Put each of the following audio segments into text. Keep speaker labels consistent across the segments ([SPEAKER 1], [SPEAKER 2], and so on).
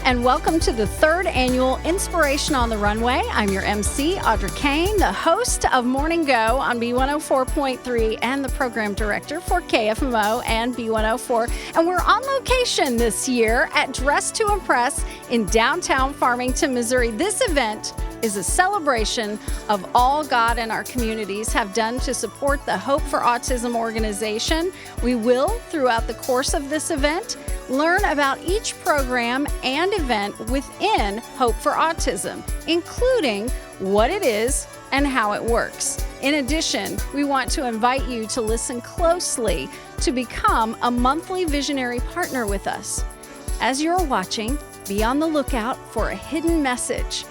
[SPEAKER 1] and welcome to the third annual Inspiration on the Runway. I'm your MC, Audra Kane, the host of Morning Go on B104.3 and the program director for KFMO and B104. And we're on location this year at Dress to Impress in downtown Farmington, Missouri. This event is a celebration of all God and our communities have done to support the Hope for Autism organization. We will, throughout the course of this event, learn about each program and event within Hope for Autism, including what it is and how it works. In addition, we want to invite you to listen closely to become a monthly visionary partner with us. As you're watching, be on the lookout for a hidden message.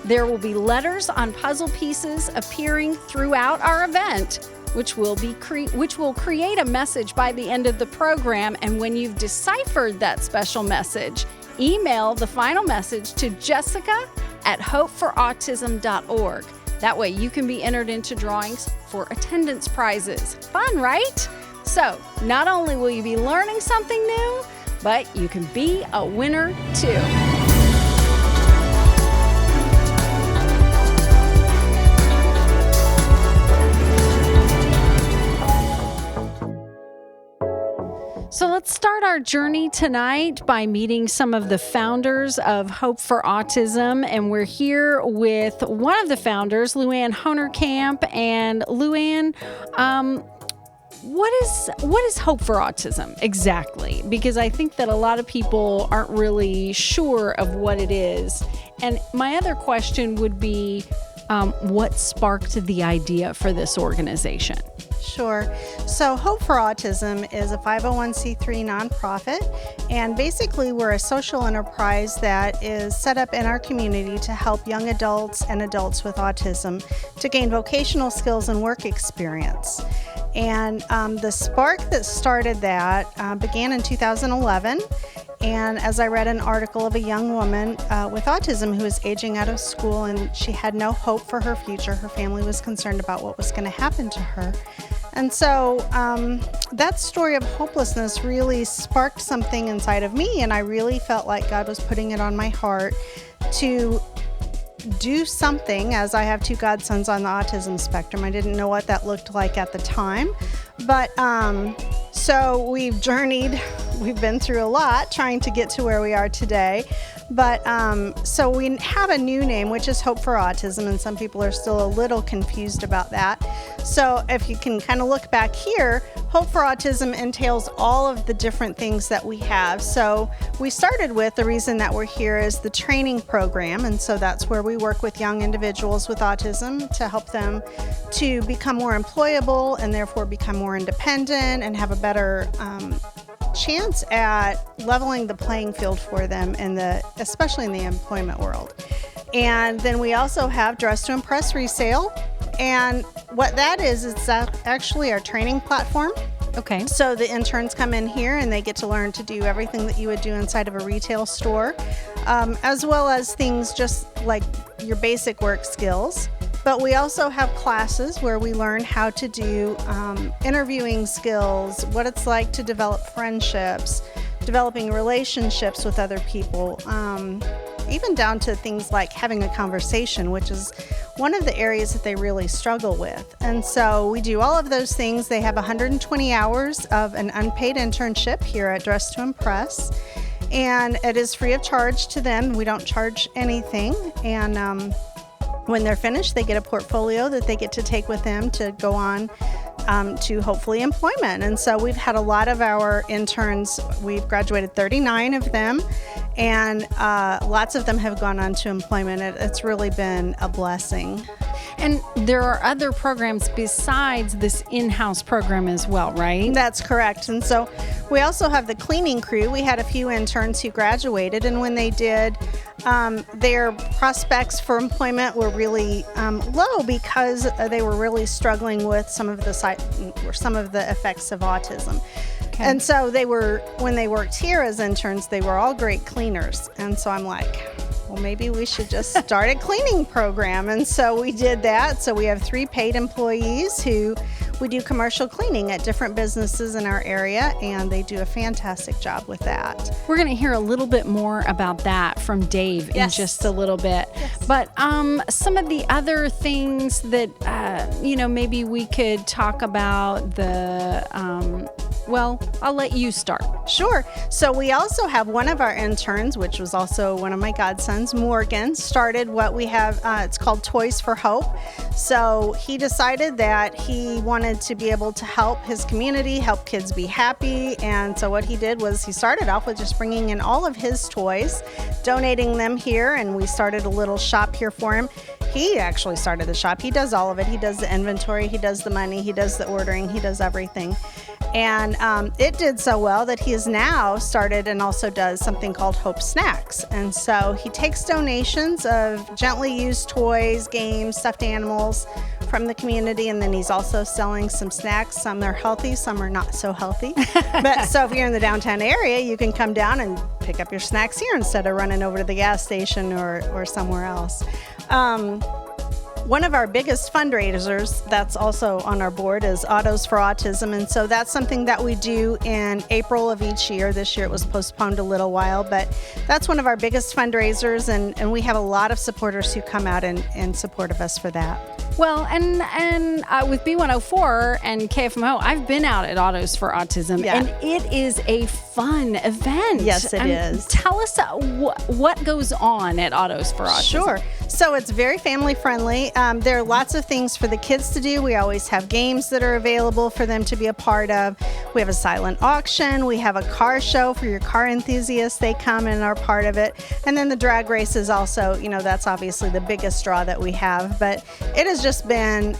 [SPEAKER 1] There will be letters on puzzle pieces appearing throughout our event, which will create a message by the end of the program. And when you've deciphered that special message, email the final message to jessica@hopeforautism.org. That way you can be entered into drawings for attendance prizes. Fun, right? So not only will you be learning something new, but you can be a winner too. So let's start our journey tonight by meeting some of the founders of Hope for Autism. And we're here with one of the founders, Luann Honerkamp. And Luann, what is Hope for Autism exactly? Because I think that a lot of people aren't really sure of what it is. And my other question would be, what sparked the idea for this organization?
[SPEAKER 2] Sure. So Hope for Autism is a 501c3 nonprofit, and basically we're a social enterprise that is set up in our community to help young adults and adults with autism to gain vocational skills and work experience. And the spark that started that began in 2011. And as I read an article of a young woman with autism who was aging out of school, and she had no hope for her future. Her family was concerned about what was going to happen to her. And so that story of hopelessness really sparked something inside of me, and I really felt like God was putting it on my heart to do something, as I have two godsons on the autism spectrum. I didn't know what that looked like at the time, but so we've journeyed. We've been through a lot trying to get to where we are today. But so we have a new name, which is Hope for Autism, and some people are still a little confused about that. So if you can kind of look back here, Hope for Autism entails all of the different things that we have. So we started with the reason that we're here is the training program, and so that's where we work with young individuals with autism to help them to become more employable and therefore become more independent and have a better chance at leveling the playing field for them especially in the employment world. And then we also have Dress to Impress resale, and what that is, it's actually our training platform.
[SPEAKER 1] Okay.
[SPEAKER 2] So the interns come in here and they get to learn to do everything that you would do inside of a retail store, as well as things just like your basic work skills. But we also have classes where we learn how to do interviewing skills, what it's like to develop friendships, developing relationships with other people, even down to things like having a conversation, which is one of the areas that they really struggle with. And so we do all of those things. They have 120 hours of an unpaid internship here at Dress to Impress, and it is free of charge to them. We don't charge anything. And when they're finished, they get a portfolio that they get to take with them to go on to hopefully employment. And so we've had a lot of our interns, we've graduated 39 of them, and lots of them have gone on to employment. It's really been a blessing.
[SPEAKER 1] And there are other programs besides this in-house program as well, right?
[SPEAKER 2] That's correct. And so we also have the cleaning crew. We had a few interns who graduated, and when they did, their prospects for employment were really low because they were really struggling with some of the effects of autism. Okay. And so when they worked here as interns, they were all great cleaners. And so I'm like, well, maybe we should just start a cleaning program. And so we did that. So we have 3 paid employees who we do commercial cleaning at different businesses in our area, and they do a fantastic job with that.
[SPEAKER 1] We're going to hear a little bit more about that from Dave in just a little bit.
[SPEAKER 2] Yes.
[SPEAKER 1] But some of the other things that, maybe we could talk about I'll let you start.
[SPEAKER 2] Sure. So we also have one of our interns, which was also one of my godsons, Morgan, started what we have, it's called Toys for Hope. So he decided that he wanted to be able to help his community, help kids be happy. And so what he did was he started off with just bringing in all of his toys, donating them here, and we started a little shop here for him. He actually started the shop. He does all of it. He does the inventory, he does the money, he does the ordering, he does everything. And it did so well that he has now started and also does something called Hope Snacks. And so he takes donations of gently used toys, games, stuffed animals from the community, and then he's also selling some snacks. Some are healthy, some are not so healthy. But so if you're in the downtown area, you can come down and pick up your snacks here instead of running over to the gas station or somewhere else. One of our biggest fundraisers that's also on our board is Autos for Autism, and so that's something that we do in April of each year. This year it was postponed a little while, but that's one of our biggest fundraisers, and we have a lot of supporters who come out in support of us for that.
[SPEAKER 1] Well, and with B104 and KFMO, I've been out at Autos for Autism, and it is a fun event.
[SPEAKER 2] Yes, it is.
[SPEAKER 1] Tell us what goes on at Autos for Autism.
[SPEAKER 2] Sure. So it's very family friendly. There are lots of things for the kids to do. We always have games that are available for them to be a part of. We have a silent auction. We have a car show for your car enthusiasts. They come and are part of it. And then the drag race is also, that's obviously the biggest draw that we have. But it has just been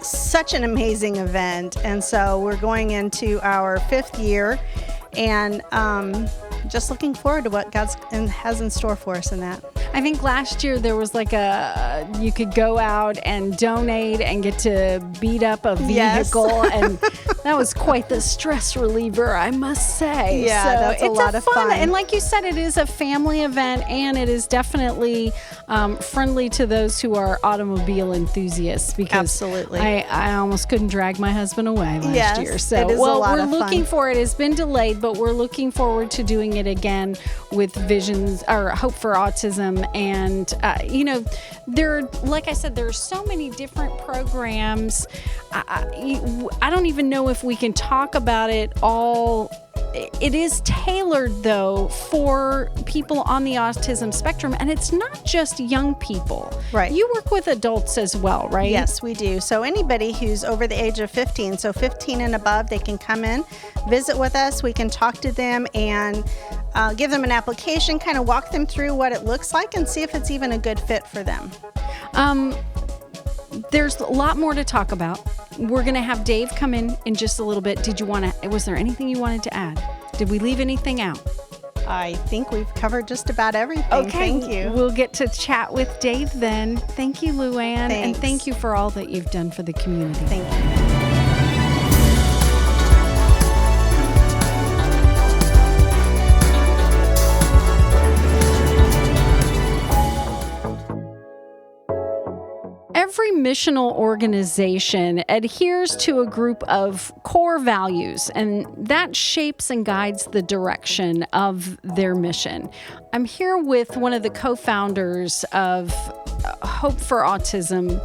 [SPEAKER 2] such an amazing event. And so we're going into our 5th year, and just looking forward to what God has in store for us in that.
[SPEAKER 1] I think last year there was you could go out and donate and get to beat up a vehicle, and that was quite the stress reliever, I must say.
[SPEAKER 2] Yeah, so that's a lot of fun.
[SPEAKER 1] And like you said, it is a family event, and it is definitely friendly to those who are automobile enthusiasts, because
[SPEAKER 2] absolutely,
[SPEAKER 1] I almost couldn't drag my husband away last year. So
[SPEAKER 2] it is a lot of fun.
[SPEAKER 1] We're looking for it. It's been delayed, but we're looking forward to doing it again with Visions or Hope for Autism. And like I said, there are so many different programs. I don't even know if we can talk about it all. It is tailored, though, for people on the autism spectrum, and it's not just young people.
[SPEAKER 2] Right.
[SPEAKER 1] You work with adults as well, right?
[SPEAKER 2] Yes, we do. So anybody who's over the age of 15, so 15 and above, they can come in, visit with us. We can talk to them and give them an application, kind of walk them through what it looks like and see if it's even a good fit for them.
[SPEAKER 1] There's a lot more to talk about. We're going to have Dave come in just a little bit. Was there anything you wanted to add? Did we leave anything out?
[SPEAKER 2] I think we've covered just about everything.
[SPEAKER 1] Okay.
[SPEAKER 2] Thank you.
[SPEAKER 1] We'll get to chat with Dave then. Thank you, Luann.
[SPEAKER 2] Thanks.
[SPEAKER 1] And thank you for all that you've done for the community.
[SPEAKER 2] Thank you.
[SPEAKER 1] Every missional organization adheres to a group of core values, and that shapes and guides the direction of their mission. I'm here with one of the co-founders of Hope for Autism,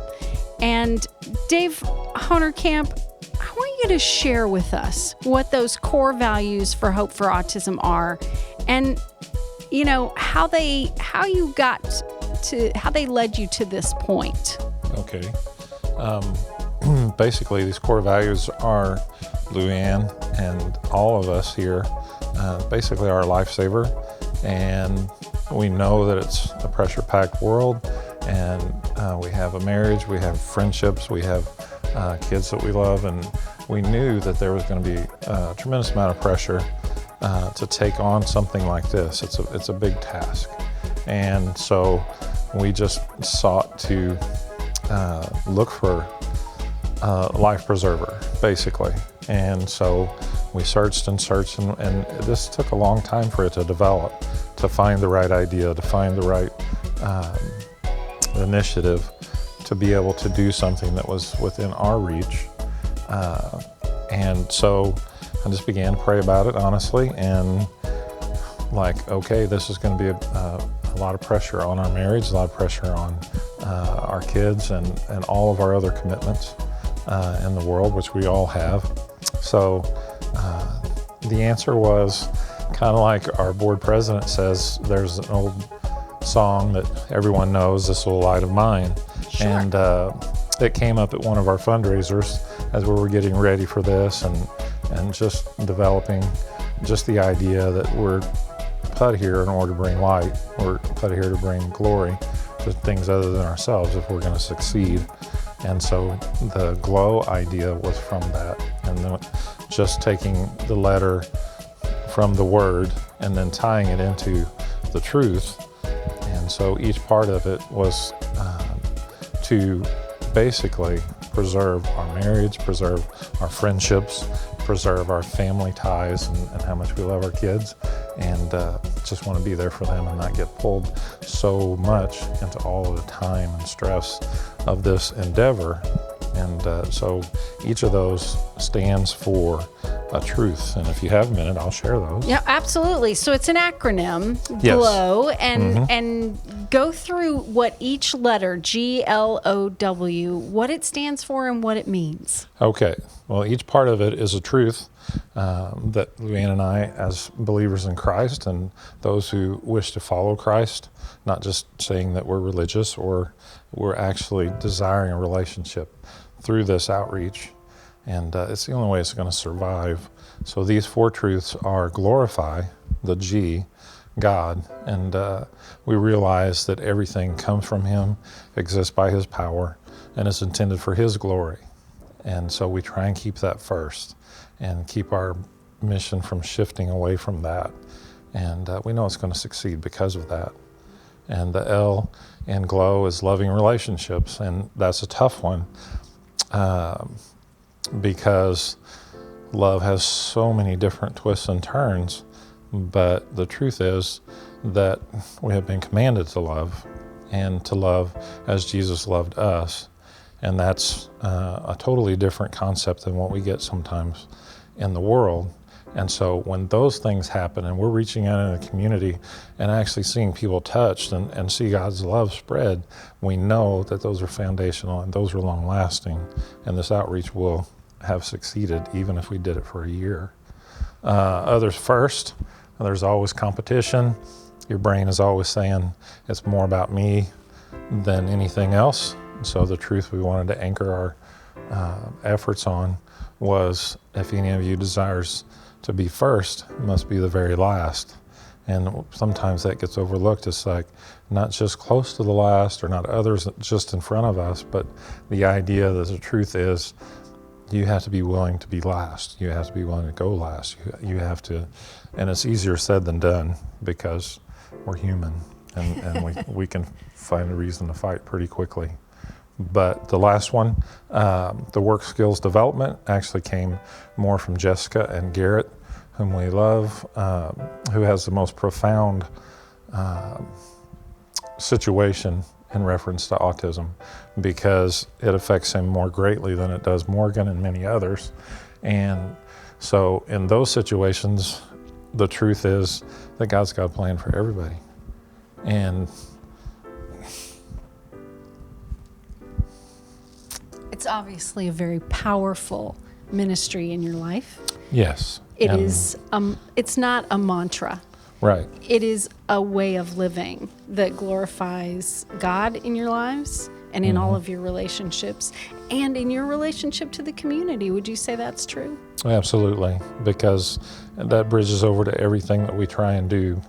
[SPEAKER 1] and Dave Honerkamp, I want you to share with us what those core values for Hope for Autism are, and how they led you to this point.
[SPEAKER 3] Okay. Basically, these core values are Luann and all of us here, basically our lifesaver. And we know that it's a pressure-packed world, and we have a marriage, we have friendships, we have kids that we love, and we knew that there was going to be a tremendous amount of pressure to take on something like this. It's a big task. And so we just sought to look for a life preserver, basically. And so we searched and searched, and this took a long time for it to develop, to find the right idea, to find the right initiative, to be able to do something that was within our reach And so I just began to pray about it honestly, and okay, this is going to be a lot of pressure on our marriage, a lot of pressure on our kids and all of our other commitments in the world, which we all have. So the answer was kind of like our board president says, there's an old song that everyone knows, "This Little Light of Mine."
[SPEAKER 1] Sure.
[SPEAKER 3] And it came up at one of our fundraisers as we were getting ready for this and just developing just the idea that we're put here in order to bring light. We're put here to bring glory to things other than ourselves if we're going to succeed. And so the glow idea was from that. And then just taking the letter from the word and then tying it into the truth. And so each part of it was to basically preserve our marriage, preserve our friendships, preserve our family ties and how much we love our kids, and just want to be there for them and not get pulled so much into all of the time and stress of this endeavor. And so each of those stands for a truth. And if you have a minute, I'll share those.
[SPEAKER 1] Yeah, absolutely. So it's an acronym,
[SPEAKER 3] Yes.
[SPEAKER 1] GLOW, and go through what each letter, GLOW, what it stands for and what it means.
[SPEAKER 3] Okay. Well, each part of it is a truth that Luann and I, as believers in Christ and those who wish to follow Christ, not just saying that we're religious or we're actually desiring a relationship through this outreach. And it's the only way it's going to survive. So these four truths are: glorify, the G, God. And we realize that everything comes from Him, exists by His power, and is intended for His glory. And so we try and keep that first and keep our mission from shifting away from that. And we know it's going to succeed because of that. And the L in GLOW is loving relationships. And that's a tough one because love has so many different twists and turns. But the truth is that we have been commanded to love, and to love as Jesus loved us. And that's a totally different concept than what we get sometimes in the world. And so when those things happen and we're reaching out in a community and actually seeing people touched and see God's love spread, we know that those are foundational and those are long lasting. And this outreach will have succeeded even if we did it for a year. Others first, there's always competition. Your brain is always saying it's more about me than anything else. So the truth we wanted to anchor our efforts on was, if any of you desires to be first, must be the very last. And sometimes that gets overlooked. It's like not just close to the last or not others just in front of us, but the idea that the truth is you have to be willing to be last. You have to be willing to go last. You have to, and it's easier said than done because we're human and we can find a reason to fight pretty quickly. But the last one, the work skills development, actually came more from Jessica and Garrett, whom we love, who has the most profound situation in reference to autism, because it affects him more greatly than it does Morgan and many others. And so in those situations, the truth is that God's got a plan for everybody. And
[SPEAKER 1] It's obviously a very powerful ministry in your life.
[SPEAKER 3] yes.
[SPEAKER 1] It
[SPEAKER 3] and,
[SPEAKER 1] is, it's not a mantra.
[SPEAKER 3] Right.
[SPEAKER 1] It is a way of living that glorifies God in your lives and in all of your relationships and in your relationship to the community. Would you say that's true?
[SPEAKER 3] Absolutely, because that bridges over to everything that we try and do,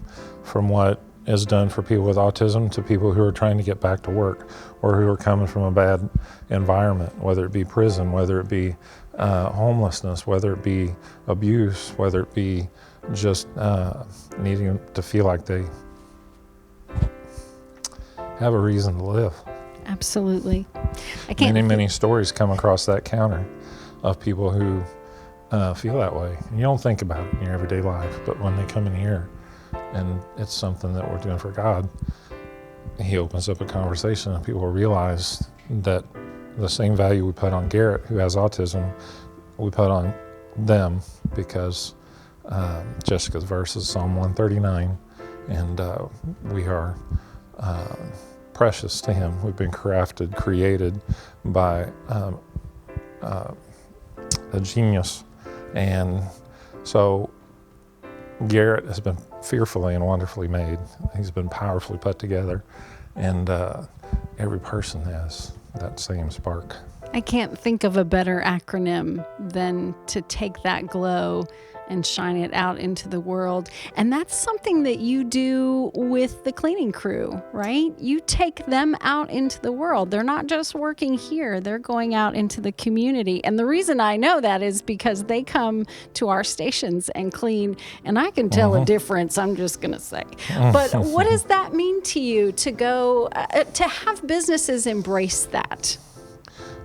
[SPEAKER 3] from what is done for people with autism to people who are trying to get back to work or who are coming from a bad environment, whether it be prison, whether it be homelessness, whether it be abuse, whether it be just needing to feel like they have a reason to live.
[SPEAKER 1] Absolutely. I can't.
[SPEAKER 3] Many stories come across that counter of people who feel that way. And you don't think about it in your everyday life, but when they come in here and it's something that we're doing for God, He opens up a conversation and people realize that the same value we put on Garrett, who has autism, we put on them because Jessica's verse is Psalm 139, and we are precious to him. We've been created by a genius. And so Garrett has been fearfully and wonderfully made. He's been powerfully put together, and every person has that same spark.
[SPEAKER 1] I can't think of a better acronym than to take that glow and shine it out into the world. And that's something that you do with the cleaning crew, right? You take them out into the world. They're not just working here, they're going out into the community. And the reason I know that is because they come to our stations and clean, and I can tell a difference, I'm just going to say. But what does that mean to you to go, to have businesses embrace that?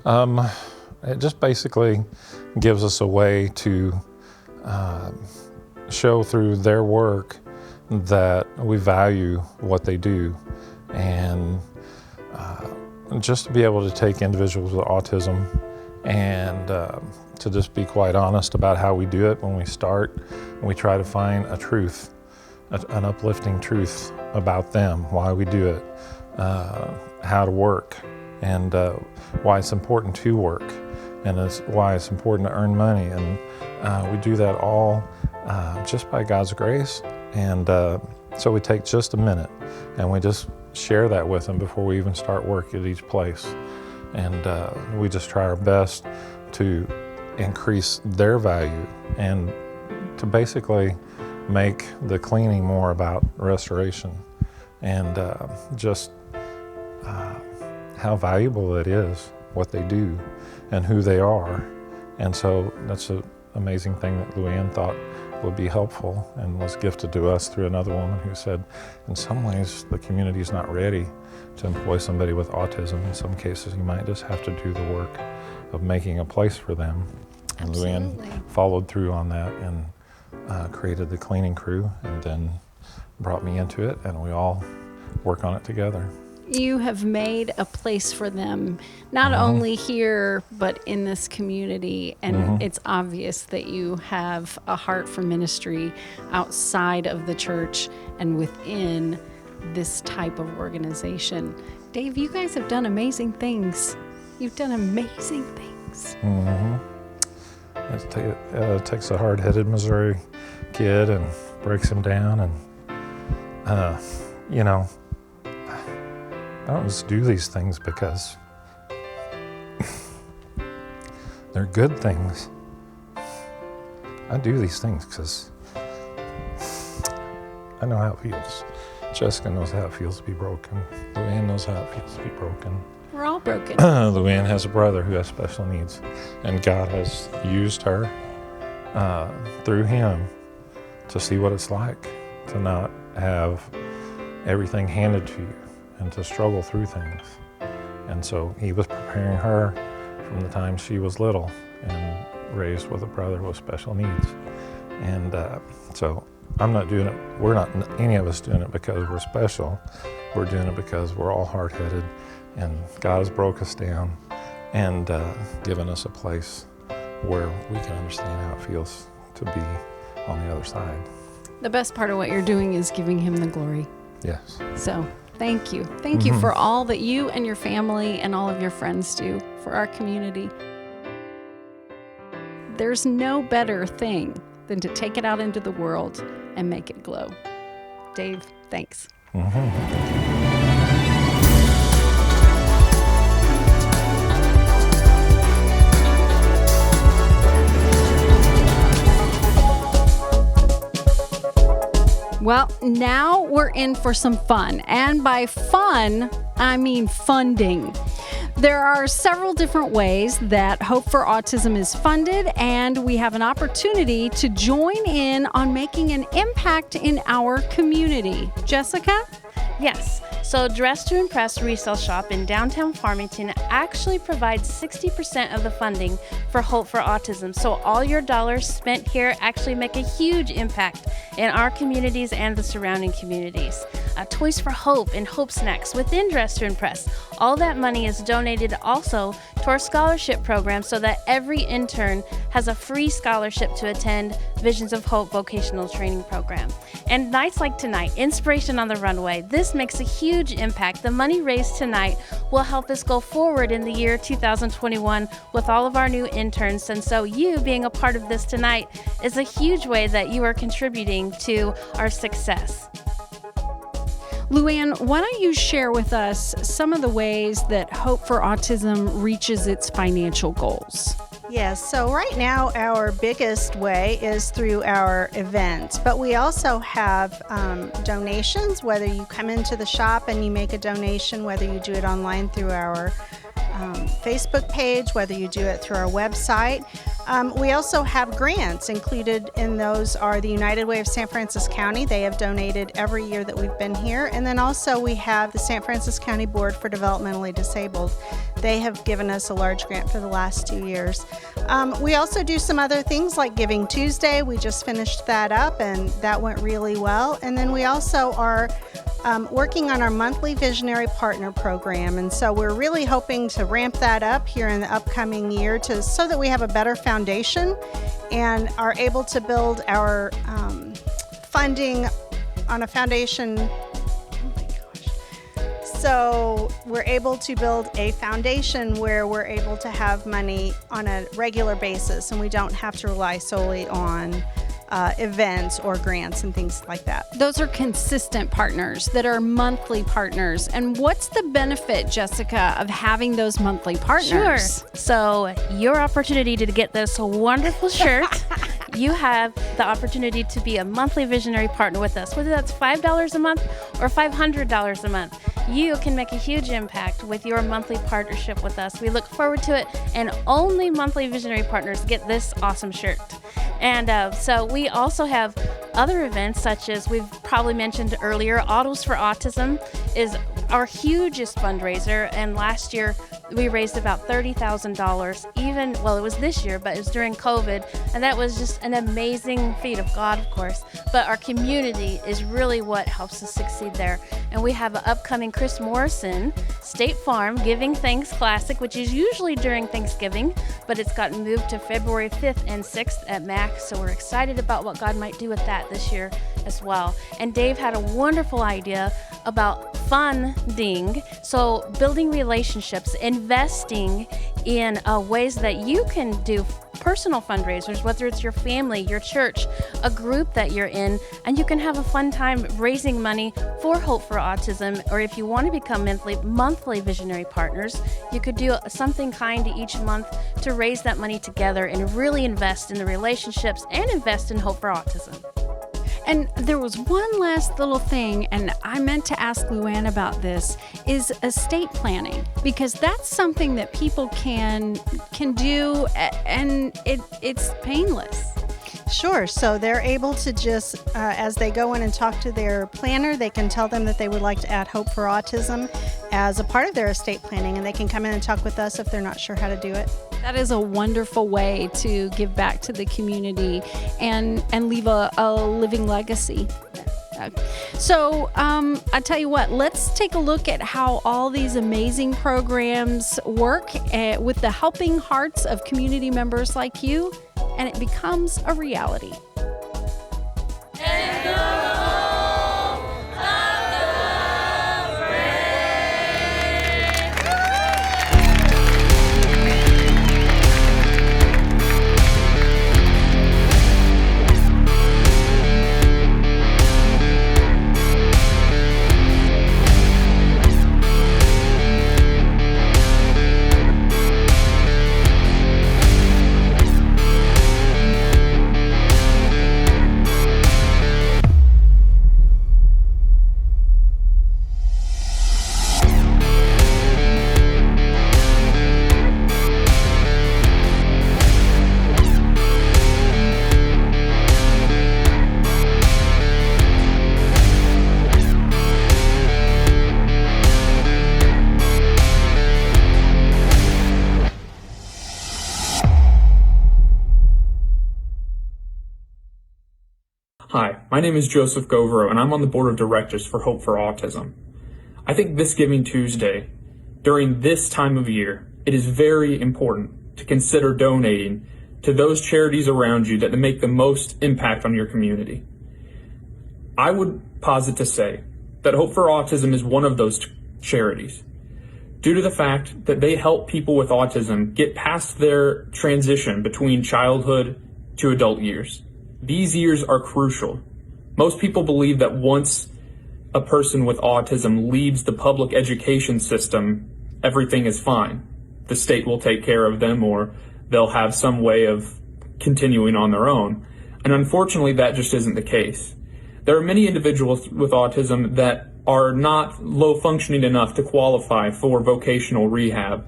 [SPEAKER 3] It just basically gives us a way to show through their work that we value what they do, and just to be able to take individuals with autism and to just be quite honest about how we do it. When we start, we try to find a truth, an uplifting truth about them, why we do it, how to work, and why it's important to work, and why it's important to earn money. And we do that all just by God's grace. And so we take just a minute and we just share that with them before we even start work at each place. And we just try our best to increase their value and to basically make the cleaning more about restoration and just how valuable it is, what they do and who they are. And so that's an amazing thing that Luann thought would be helpful and was gifted to us through another woman who said, in some ways, the community is not ready to employ somebody with autism. In some cases, you might just have to do the work of making a place for them. And
[SPEAKER 1] Absolutely.
[SPEAKER 3] Luann followed through on that and created the cleaning crew and then brought me into it, and we all work on it together.
[SPEAKER 1] You have made a place for them, not only here, but in this community. And it's obvious that you have a heart for ministry outside of the church and within this type of organization. Dave, you guys have done amazing things. You've done amazing things.
[SPEAKER 3] It takes a hard-headed Missouri kid and breaks him down. And, I don't just do these things because they're good things. I do these things because I know how it feels. Jessica knows how it feels to be broken. Luann knows how it feels to be broken.
[SPEAKER 1] We're all broken.
[SPEAKER 3] Luann has a brother who has special needs, and God has used her through him to see what it's like to not have everything handed to you and to struggle through things. And so he was preparing her from the time she was little and raised with a brother with special needs. And so I'm not doing it, we're not, any of us doing it because we're special. We're doing it because we're all hard-headed, and God has broke us down and given us a place where we can understand how it feels to be on the other side.
[SPEAKER 1] The best part of what you're doing is giving him the glory.
[SPEAKER 3] Yes.
[SPEAKER 1] So thank you. Thank you for all that you and your family and all of your friends do for our community. There's no better thing than to take it out into the world and make it glow. Dave, thanks. Well, now we're in for some fun. And by fun, I mean funding. There are several different ways that Hope for Autism is funded, and we have an opportunity to join in on making an impact in our community. Jessica?
[SPEAKER 4] Yes. So Dress to Impress Resale Shop in downtown Farmington actually provides 60% of the funding for Hope for Autism. So all your dollars spent here actually make a huge impact in our communities and the surrounding communities. Toys for Hope, and Hope Snacks within Dress to Impress. All that money is donated also to our scholarship program so that every intern has a free scholarship to attend Visions of Hope vocational training program. And nights like tonight, Inspiration on the Runway, this makes a huge impact. The money raised tonight will help us go forward in the year 2021 with all of our new interns. And so you being a part of this tonight is a huge way that you are contributing to our success.
[SPEAKER 1] Luann, why don't you share with us some of the ways that Hope for Autism reaches its financial goals?
[SPEAKER 2] Yes, so right now our biggest way is through our events, but we also have donations, whether you come into the shop and you make a donation, whether you do it online through our Facebook page, whether you do it through our website. We also have grants. Included in those are the United Way of San Francisco County. They have donated every year that we've been here. And then also we have the San Francisco County Board for Developmentally Disabled. They have given us a large grant for the last 2 years. We also do some other things like Giving Tuesday. We just finished that up and that went really well. And then we also are working on our monthly Visionary Partner Program. And so we're really hoping to ramp that up here in the upcoming year so that we have a better foundation and are able to build our funding on a foundation. Oh my gosh. So we're able to build a foundation where we're able to have money on a regular basis and we don't have to rely solely on events or grants and things like that.
[SPEAKER 1] Those are consistent partners that are monthly partners. And what's the benefit, Jessica, of having those monthly partners?
[SPEAKER 4] Sure. So your opportunity to get this wonderful shirt, you have the opportunity to be a monthly visionary partner with us, whether that's $5 a month or $500 a month. You can make a huge impact with your monthly partnership with us. We look forward to it, and only monthly visionary partners get this awesome shirt. And so we also have other events, such as we've probably mentioned earlier, Autos for Autism is our hugest fundraiser, and last year we raised about $30,000. It was this year, but it was during COVID, and that was just an amazing feat of God, of course. But our community is really what helps us succeed there. And we have an upcoming Chris Morrison State Farm Giving Thanks Classic, which is usually during Thanksgiving, but it's gotten moved to February 5th and 6th at MAC, so we're excited about what God might do with that this year as well. And Dave had a wonderful idea about funding, so building relationships, investing in ways that you can do personal fundraisers, whether it's your family, your church, a group that you're in, and you can have a fun time raising money for Hope for Autism. Or if you want to become monthly visionary partners, you could do something kind each month to raise that money together and really invest in the relationships and invest in Hope for Autism.
[SPEAKER 1] And there was one last little thing, and I meant to ask Luann about this, is estate planning, because that's something that people can do, and it's painless.
[SPEAKER 2] Sure. So they're able to just, as they go in and talk to their planner, they can tell them that they would like to add Hope for Autism as a part of their estate planning, and they can come in and talk with us if they're not sure how to do it.
[SPEAKER 1] That is a wonderful way to give back to the community and leave a living legacy. So I tell you what, let's take a look at how all these amazing programs work with the helping hearts of community members like you, and it becomes a reality.
[SPEAKER 5] My name is Joseph Govero, and I'm on the board of directors for Hope for Autism. I think this Giving Tuesday, during this time of year, it is very important to consider donating to those charities around you that make the most impact on your community. I would posit to say that Hope for Autism is one of those charities, due to the fact that they help people with autism get past their transition between childhood to adult years. These years are crucial. Most people believe that once a person with autism leaves the public education system, everything is fine. The state will take care of them, or they'll have some way of continuing on their own. And unfortunately, that just isn't the case. There are many individuals with autism that are not low functioning enough to qualify for vocational rehab,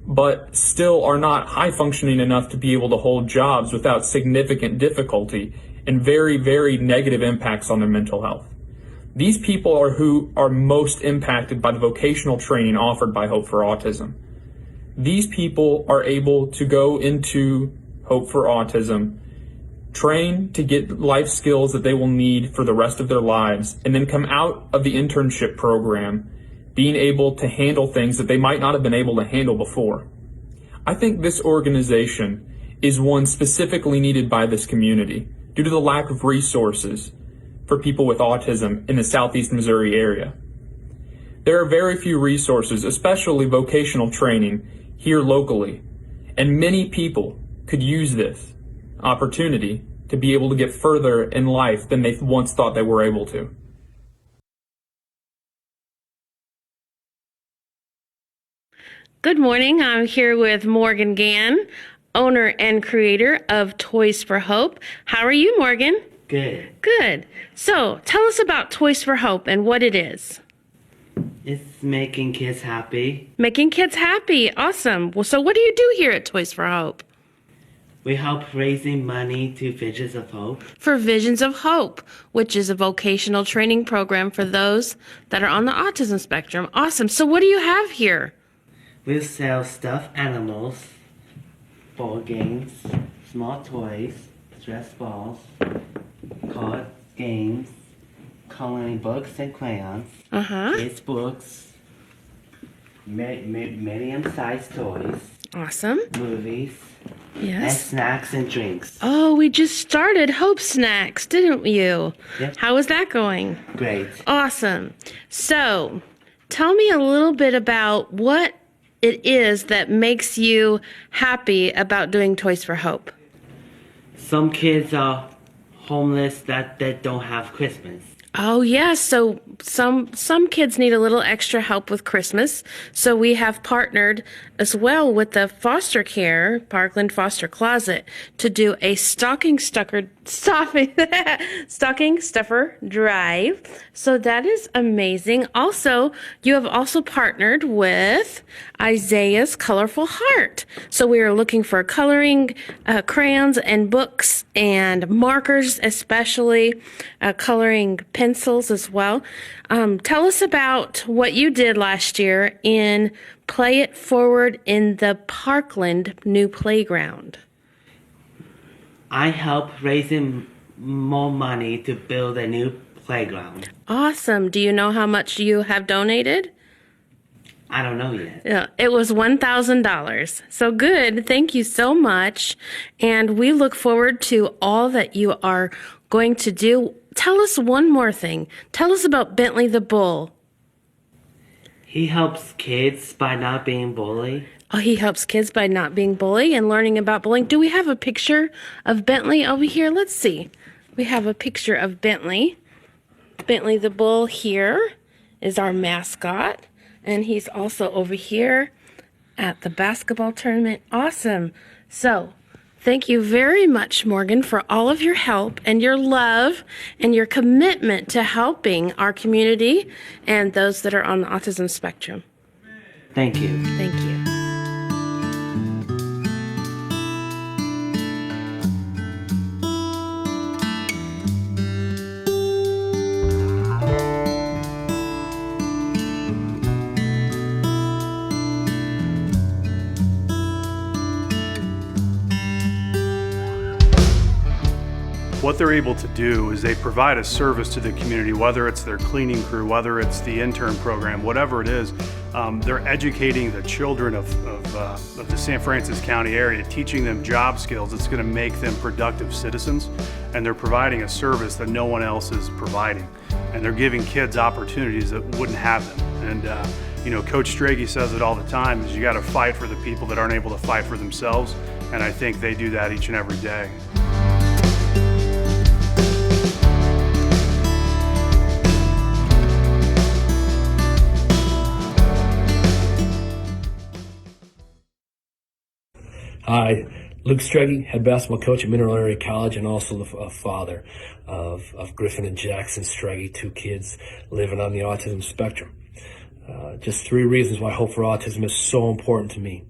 [SPEAKER 5] but still are not high functioning enough to be able to hold jobs without significant difficulty and very, very negative impacts on their mental health. These people are who are most impacted by the vocational training offered by Hope for Autism. These people are able to go into Hope for Autism, train to get life skills that they will need for the rest of their lives, and then come out of the internship program being able to handle things that they might not have been able to handle before. I think this organization is one specifically needed by this community due to the lack of resources for people with autism in the Southeast Missouri area. There are very few resources, especially vocational training, here locally, and many people could use this opportunity to be able to get further in life than they once thought they were able to.
[SPEAKER 4] Good morning. I'm here with Morgan Gann, owner and creator of Toys for Hope. How are you, Morgan?
[SPEAKER 6] Good.
[SPEAKER 4] Good. So tell us about Toys for Hope and what it is.
[SPEAKER 6] It's making kids happy.
[SPEAKER 4] Making kids happy. Awesome. Well, so what do you do here at Toys for Hope?
[SPEAKER 6] We help raising money to Visions of Hope.
[SPEAKER 4] For Visions of Hope, which is a vocational training program for those that are on the autism spectrum. Awesome. So what do you have here?
[SPEAKER 6] We sell stuffed animals, ball games, small toys, stress balls, card games, coloring books and crayons, kids books, medium-sized toys,
[SPEAKER 4] Awesome.
[SPEAKER 6] movies, and
[SPEAKER 4] Yes.
[SPEAKER 6] snacks and drinks.
[SPEAKER 4] Oh, we just started Hope Snacks, didn't you?
[SPEAKER 6] Yep.
[SPEAKER 4] How is that going?
[SPEAKER 6] Great.
[SPEAKER 4] Awesome. So, tell me a little bit about what it is that makes you happy about doing Toys for Hope.
[SPEAKER 6] Some kids are homeless that don't have Christmas.
[SPEAKER 4] Oh, yeah. So some kids need a little extra help with Christmas. So we have partnered as well with the foster care, Parkland Foster Closet, to do a stocking stuffer drive. So that is amazing. Also, you have also partnered with Isaiah's Colorful Heart. So we are looking for coloring crayons and books and markers, especially coloring pencils as well. Tell us about what you did last year in Play It Forward in the Parkland new playground.
[SPEAKER 6] I help raising more money to build a new playground.
[SPEAKER 4] Awesome. Do you know how much you have donated?
[SPEAKER 6] I don't know yet.
[SPEAKER 4] Yeah, it was $1,000. So good. Thank you so much. And we look forward to all that you are going to do. Tell us one more thing. Tell us about Bentley the Bull.
[SPEAKER 6] He helps kids by not being bullied.
[SPEAKER 4] Oh, he helps kids by not being bullied and learning about bullying. Do we have a picture of Bentley over here? Let's see. We have a picture of Bentley. Bentley the Bull here is our mascot. And he's also over here at the basketball tournament. Awesome. So, thank you very much, Morgan, for all of your help and your love and your commitment to helping our community and those that are on the autism spectrum.
[SPEAKER 6] Thank you.
[SPEAKER 4] Thank you.
[SPEAKER 7] what they're able to do is they provide a service to the community, whether it's their cleaning crew, whether it's the intern program, whatever it is. They're educating the children of the San Francisco County area, teaching them job skills that's going to make them productive citizens, and they're providing a service that no one else is providing. And they're giving kids opportunities that wouldn't have them. And Coach Strage says it all the time, is you got to fight for the people that aren't able to fight for themselves, and I think they do that each and every day.
[SPEAKER 8] Hi, Luke Strege, head basketball coach at Mineral Area College and also the father of Griffin and Jackson Strege, two kids living on the autism spectrum. Just 3 reasons why Hope for Autism is so important to me.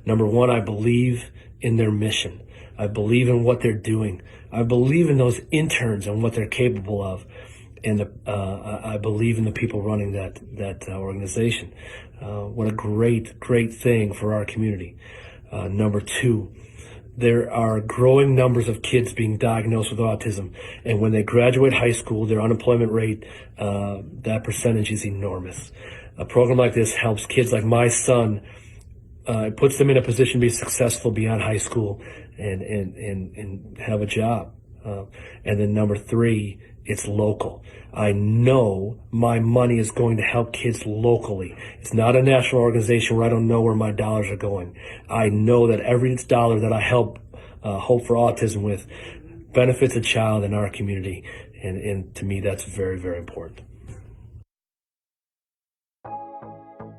[SPEAKER 8] Number 1, I believe in their mission. I believe in what they're doing. I believe in those interns and what they're capable of. And I believe in the people running that organization. What a great thing for our community. Number 2, there are growing numbers of kids being diagnosed with autism, and when they graduate high school, their unemployment rate, that percentage is enormous. A program like this helps kids like my son. It puts them in a position to be successful beyond high school and have a job. And then number 3, it's local. I know my money is going to help kids locally. It's not a national organization where I don't know where my dollars are going. I know that every dollar that I help Hope for Autism with benefits a child in our community. And to me, that's very, very important.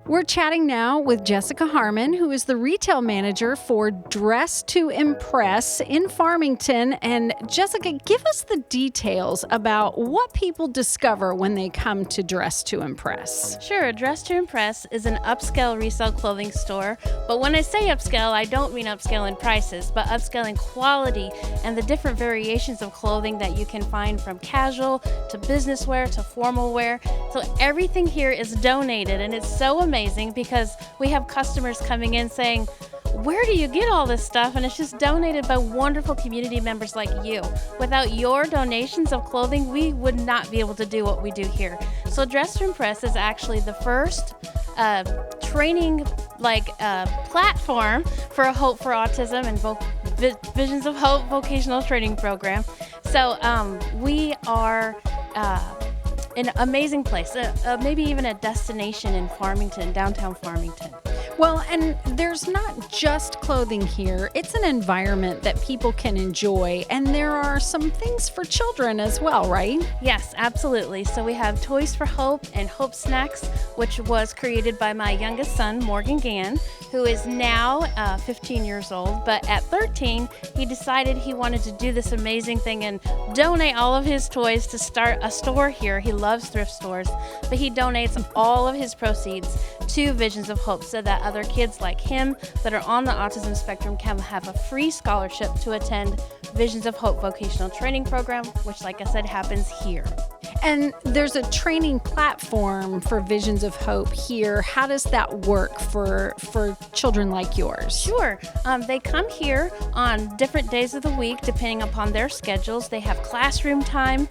[SPEAKER 1] We're chatting now with Jessica Harmon, who is the retail manager for Dress to Impress in Farmington. And Jessica, give us the details about what people discover when they come to Dress to Impress.
[SPEAKER 4] Sure, Dress to Impress is an upscale resale clothing store. But when I say upscale, I don't mean upscale in prices, but upscale in quality and the different variations of clothing that you can find, from casual to business wear to formal wear. So everything here is donated, and it's so amazing because we have customers coming in saying, where do you get all this stuff? And it's just donated by wonderful community members like you. Without your donations of clothing, we would not be able to do what we do here. So Dress to Impress is actually the first training platform for Hope for Autism and Visions of Hope vocational training program. So we are an amazing place, maybe even a destination in Farmington, downtown Farmington.
[SPEAKER 1] Well, and there's not just clothing here. It's an environment that people can enjoy, and there are some things for children as well, right?
[SPEAKER 4] Yes, absolutely. So we have Toys for Hope and Hope Snacks, which was created by my youngest son, Morgan Gann, who is now 15 years old. But at 13, he decided he wanted to do this amazing thing and donate all of his toys to start a store here. He loves thrift stores, but he donates all of his proceeds to Visions of Hope so that other kids like him that are on the autism spectrum can have a free scholarship to attend Visions of Hope vocational training program, which, like I said, happens here.
[SPEAKER 1] And there's a training platform for Visions of Hope here. How does that work for children like yours?
[SPEAKER 4] Sure. They come here on different days of the week, depending upon their schedules. They have classroom time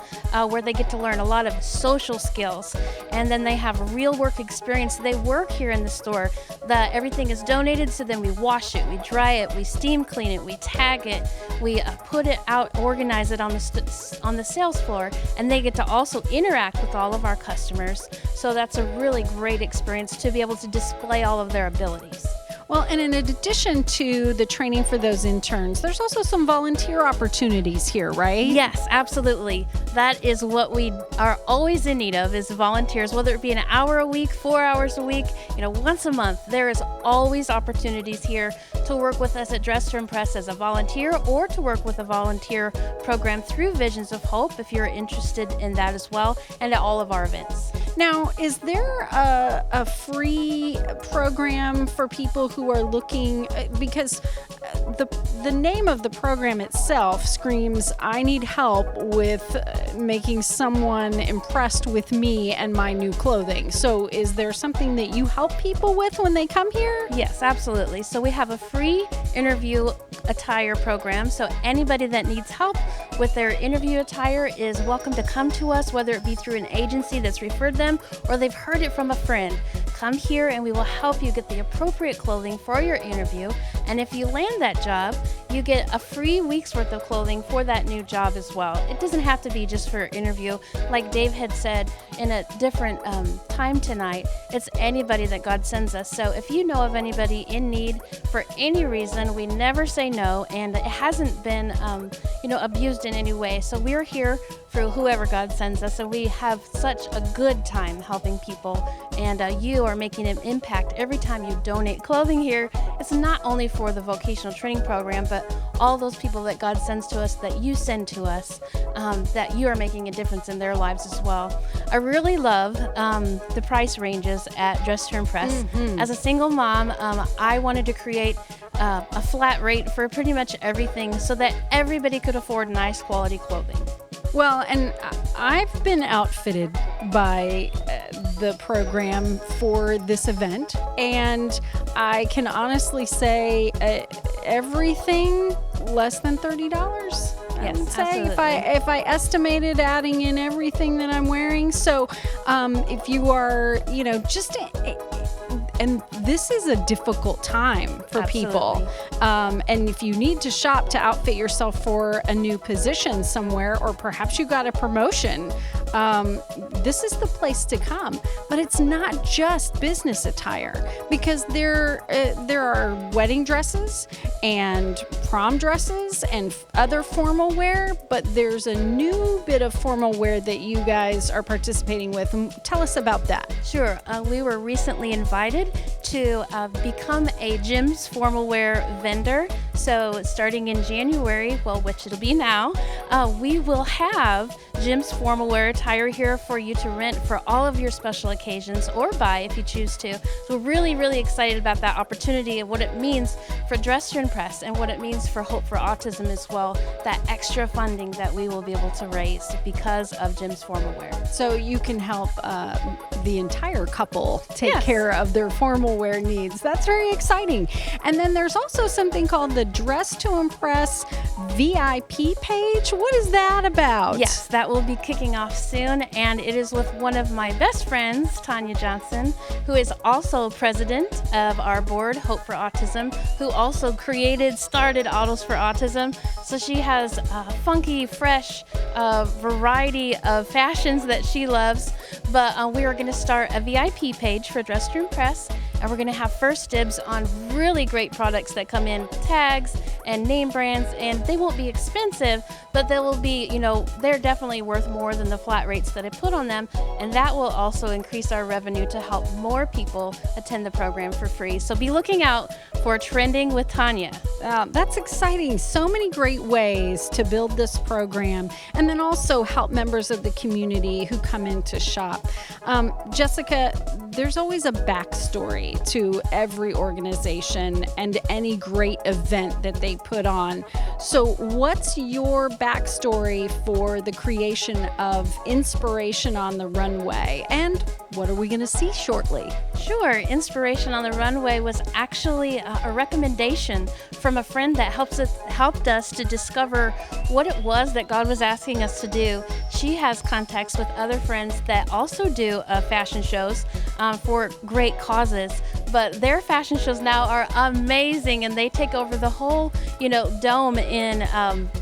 [SPEAKER 4] where they get to learn a lot of social skills. And then they have real work experience. They work here in the store. Everything is donated, so then we wash it, we dry it, we steam clean it, we tag it, we put it out, organize it on the sales floor, and they get to also interact with all of our customers. So that's a really great experience to be able to display all of their abilities.
[SPEAKER 1] Well, and in addition to the training for those interns, there's also some volunteer opportunities here, right?
[SPEAKER 4] Yes, absolutely. That is what we are always in need of, is volunteers, whether it be an hour a week, 4 hours a week, once a month. There is always opportunities here to work with us at Dress to Impress as a volunteer, or to work with a volunteer program through Visions of Hope if you're interested in that as well, and at all of our events.
[SPEAKER 1] Now, is there a free program for people who are looking, because the name of the program itself screams, I need help with making someone impressed with me and my new clothing. So is there something that you help people with when they come here?
[SPEAKER 4] Yes, absolutely. So we have a free interview attire program. So anybody that needs help with their interview attire is welcome to come to us, whether it be through an agency that's referred them or they've heard it from a friend. Come here and we will help you get the appropriate clothing for your interview. And if you land that job, you get a free week's worth of clothing for that new job as well. It doesn't have to be just for interview. Like Dave had said in a different time tonight, it's anybody that God sends us. So if you know of anybody in need for any reason, we never say no, and it hasn't been abused in any way. So we're here for whoever God sends us, and we have such a good time helping people, and you are making an impact every time you donate clothing here. It's not only for the vocational training program, but all those people that God sends to us, that you send to us, that you are making a difference in their lives as well. I really love the price ranges at Dress to Impress.
[SPEAKER 1] Mm-hmm.
[SPEAKER 4] As a single mom, I wanted to create a flat rate for pretty much everything so that everybody could afford nice quality clothing.
[SPEAKER 1] Well, and I've been outfitted by the program for this event, and I can honestly say everything less than $30. I would say
[SPEAKER 4] absolutely.
[SPEAKER 1] if I estimated adding in everything that I'm wearing. So if you are, and this is a difficult time for people. And if you need to shop to outfit yourself for a new position somewhere, or perhaps you got a promotion, this is the place to come. But it's not just business attire, because there are wedding dresses and prom dresses and other formal wear, but there's a new bit of formal wear that you guys are participating with. Tell us about that.
[SPEAKER 4] Sure. We were recently invited to become a Jim's formal wear vendor. So starting in January, which it'll be now, we will have Jim's formal wear attire here for you to rent for all of your special occasions, or buy if you choose to. So we're really, really excited about that opportunity and what it means for Dress to Impress and what it means for Hope for Autism as well, that extra funding that we will be able to raise because of Jim's formal wear.
[SPEAKER 1] So you can help the entire couple take care of their formal wear needs. That's very exciting. And then there's also something called the Dress to Impress VIP page. What is that about?
[SPEAKER 4] Yes, that will be kicking off soon, and it is with one of my best friends, Tanya Johnson, who is also president of our board, Hope for Autism, who also started Autos for Autism. So she has a funky, fresh variety of fashions that she loves. But we are going to start a VIP page for Dress to Impress, and we're going to have first dibs on really great products that come in, tags and name brands, and they won't be expensive, but they will be, they're definitely worth more than the flat rates that I put on them, and that will also increase our revenue to help more people attend the program for free. So be looking out for Trending with Tanya.
[SPEAKER 1] That's exciting. So many great ways to build this program, and then also help members of the community who come in to shop. Jessica, there's always a backstory to every organization and any great event that they put on. So what's your backstory for the creation of Inspiration on the Runway, and what are we going to see shortly?
[SPEAKER 4] Sure. Inspiration on the Runway was actually a recommendation from a friend that helped us to discover what it was that God was asking us to do. She has contacts with other friends that also do fashion shows for great causes, but their fashion shows now are amazing, and they take over the whole, dome in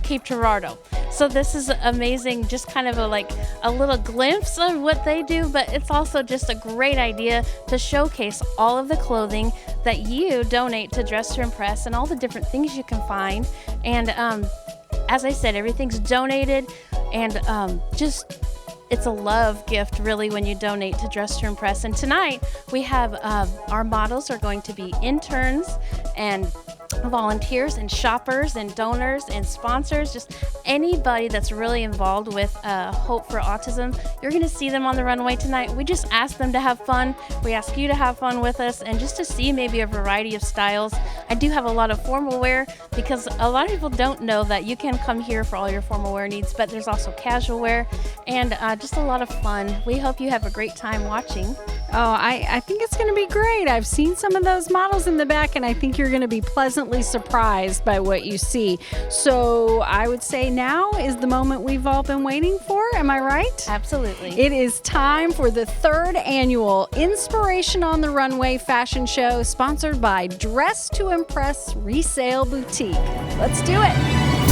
[SPEAKER 4] Cape Girardeau. So this is amazing, just kind of a little glimpse of what they do, but it's also just a great idea to showcase all of the clothing that you donate to Dress to Impress and all the different things you can find. And as I said, everything's donated, and it's a love gift, really, when you donate to Dress to Impress. And tonight we have our models are going to be interns and volunteers and shoppers and donors and sponsors, just anybody that's really involved with Hope for Autism. You're going to see them on the runway tonight. We just ask them to have fun. We ask you to have fun with us and just to see maybe a variety of styles. I do have a lot of formal wear because a lot of people don't know that you can come here for all your formal wear needs, but there's also casual wear and just a lot of fun. We hope you have a great time watching.
[SPEAKER 1] Oh, I think it's going to be great. I've seen some of those models in the back, and I think you're going to be pleasantly surprised by what you see. So I would say now is the moment we've all been waiting for. Am I right?
[SPEAKER 4] Absolutely.
[SPEAKER 1] It is time for the 3rd annual Inspiration on the Runway fashion show, sponsored by Dress to Impress Resale Boutique. Let's do it.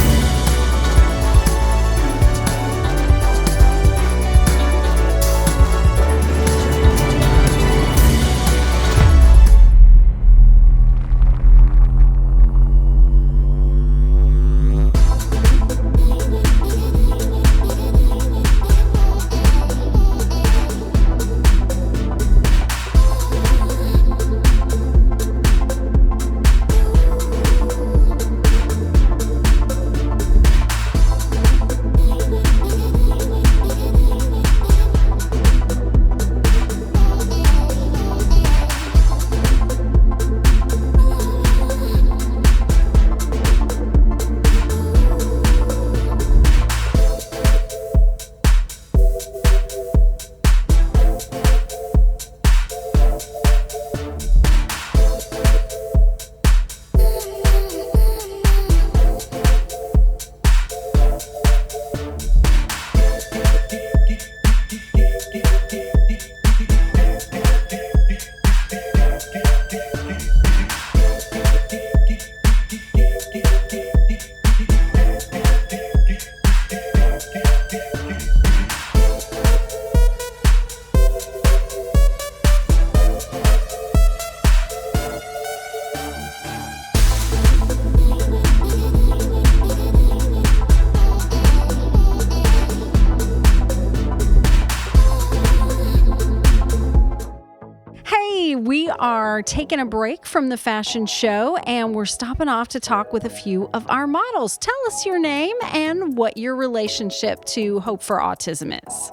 [SPEAKER 1] We are taking a break from the fashion show and we're stopping off to talk with a few of our models. Tell us your name and what your relationship to Hope for Autism is.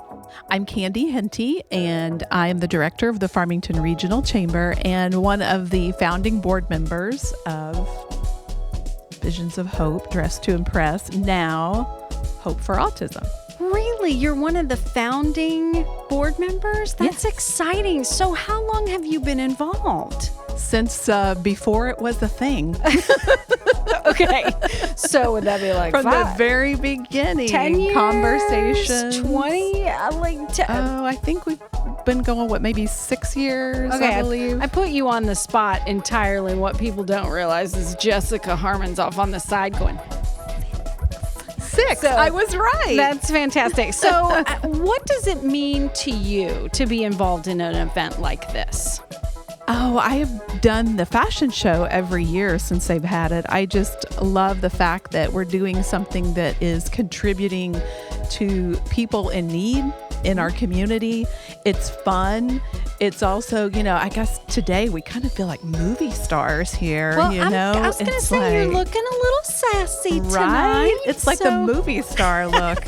[SPEAKER 9] I'm Candy Henty, and I am the director of the Farmington Regional Chamber and one of the founding board members of Visions of Hope, Dress to Impress, now Hope for Autism.
[SPEAKER 1] Really? You're one of the founding board members? That's
[SPEAKER 9] Yes.
[SPEAKER 1] exciting. So how long have you been involved?
[SPEAKER 9] Since before it was a thing.
[SPEAKER 1] Okay. So would that be like
[SPEAKER 9] From the very beginning.
[SPEAKER 1] 10 years?
[SPEAKER 9] Conversations.
[SPEAKER 1] 20?
[SPEAKER 9] I think we've been going, maybe 6 years,
[SPEAKER 1] Okay,
[SPEAKER 9] I believe.
[SPEAKER 1] I put you on the spot entirely. What people don't realize is Jessica Harmon's off on the side going,
[SPEAKER 9] 6.
[SPEAKER 1] So,
[SPEAKER 9] I was right.
[SPEAKER 1] That's fantastic. So what does it mean to you to be involved in an event like this?
[SPEAKER 9] Oh, I have done the fashion show every year since they've had it. I just love the fact that we're doing something that is contributing to people in need in our community. It's fun. It's also, I guess today we kind of feel like movie stars here,
[SPEAKER 1] Well, I was going to say, you're looking a little sassy tonight.
[SPEAKER 9] Right? It's like the movie star look.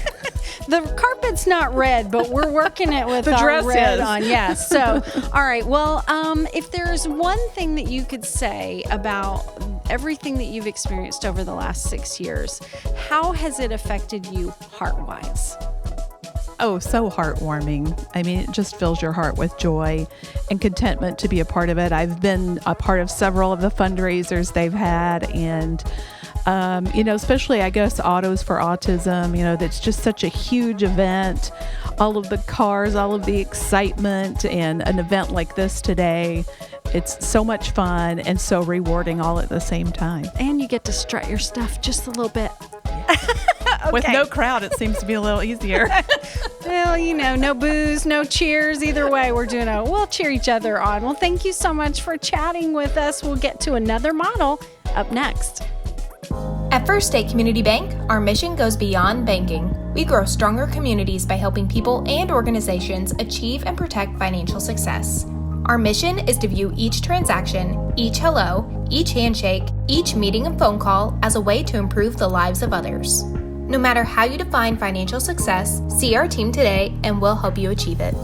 [SPEAKER 1] The carpet's not red, but we're working it with
[SPEAKER 9] The
[SPEAKER 1] our
[SPEAKER 9] dress
[SPEAKER 1] red
[SPEAKER 9] is.
[SPEAKER 1] on. Yes. So, all right. Well, if there's one thing that you could say about everything that you've experienced over the last 6 years, how has it affected you heart-wise?
[SPEAKER 9] Oh, so heartwarming. I mean, it just fills your heart with joy and contentment to be a part of it. I've been a part of several of the fundraisers they've had, and especially, I guess, Autos for Autism, that's just such a huge event. All of the cars, all of the excitement, and an event like this today, it's so much fun and so rewarding all at the same time.
[SPEAKER 1] And you get to strut your stuff just a little bit.
[SPEAKER 9] With no crowd, it seems to be a little easier.
[SPEAKER 1] Well, no booze, no cheers. Either way, we'll cheer each other on. Well, thank you so much for chatting with us. We'll get to another model up next.
[SPEAKER 10] At First State Community Bank, our mission goes beyond banking. We grow stronger communities by helping people and organizations achieve and protect financial success. Our mission is to view each transaction, each hello, each handshake, each meeting and phone call as a way to improve the lives of others. No matter how you define financial success, see our team today and we'll help you achieve it.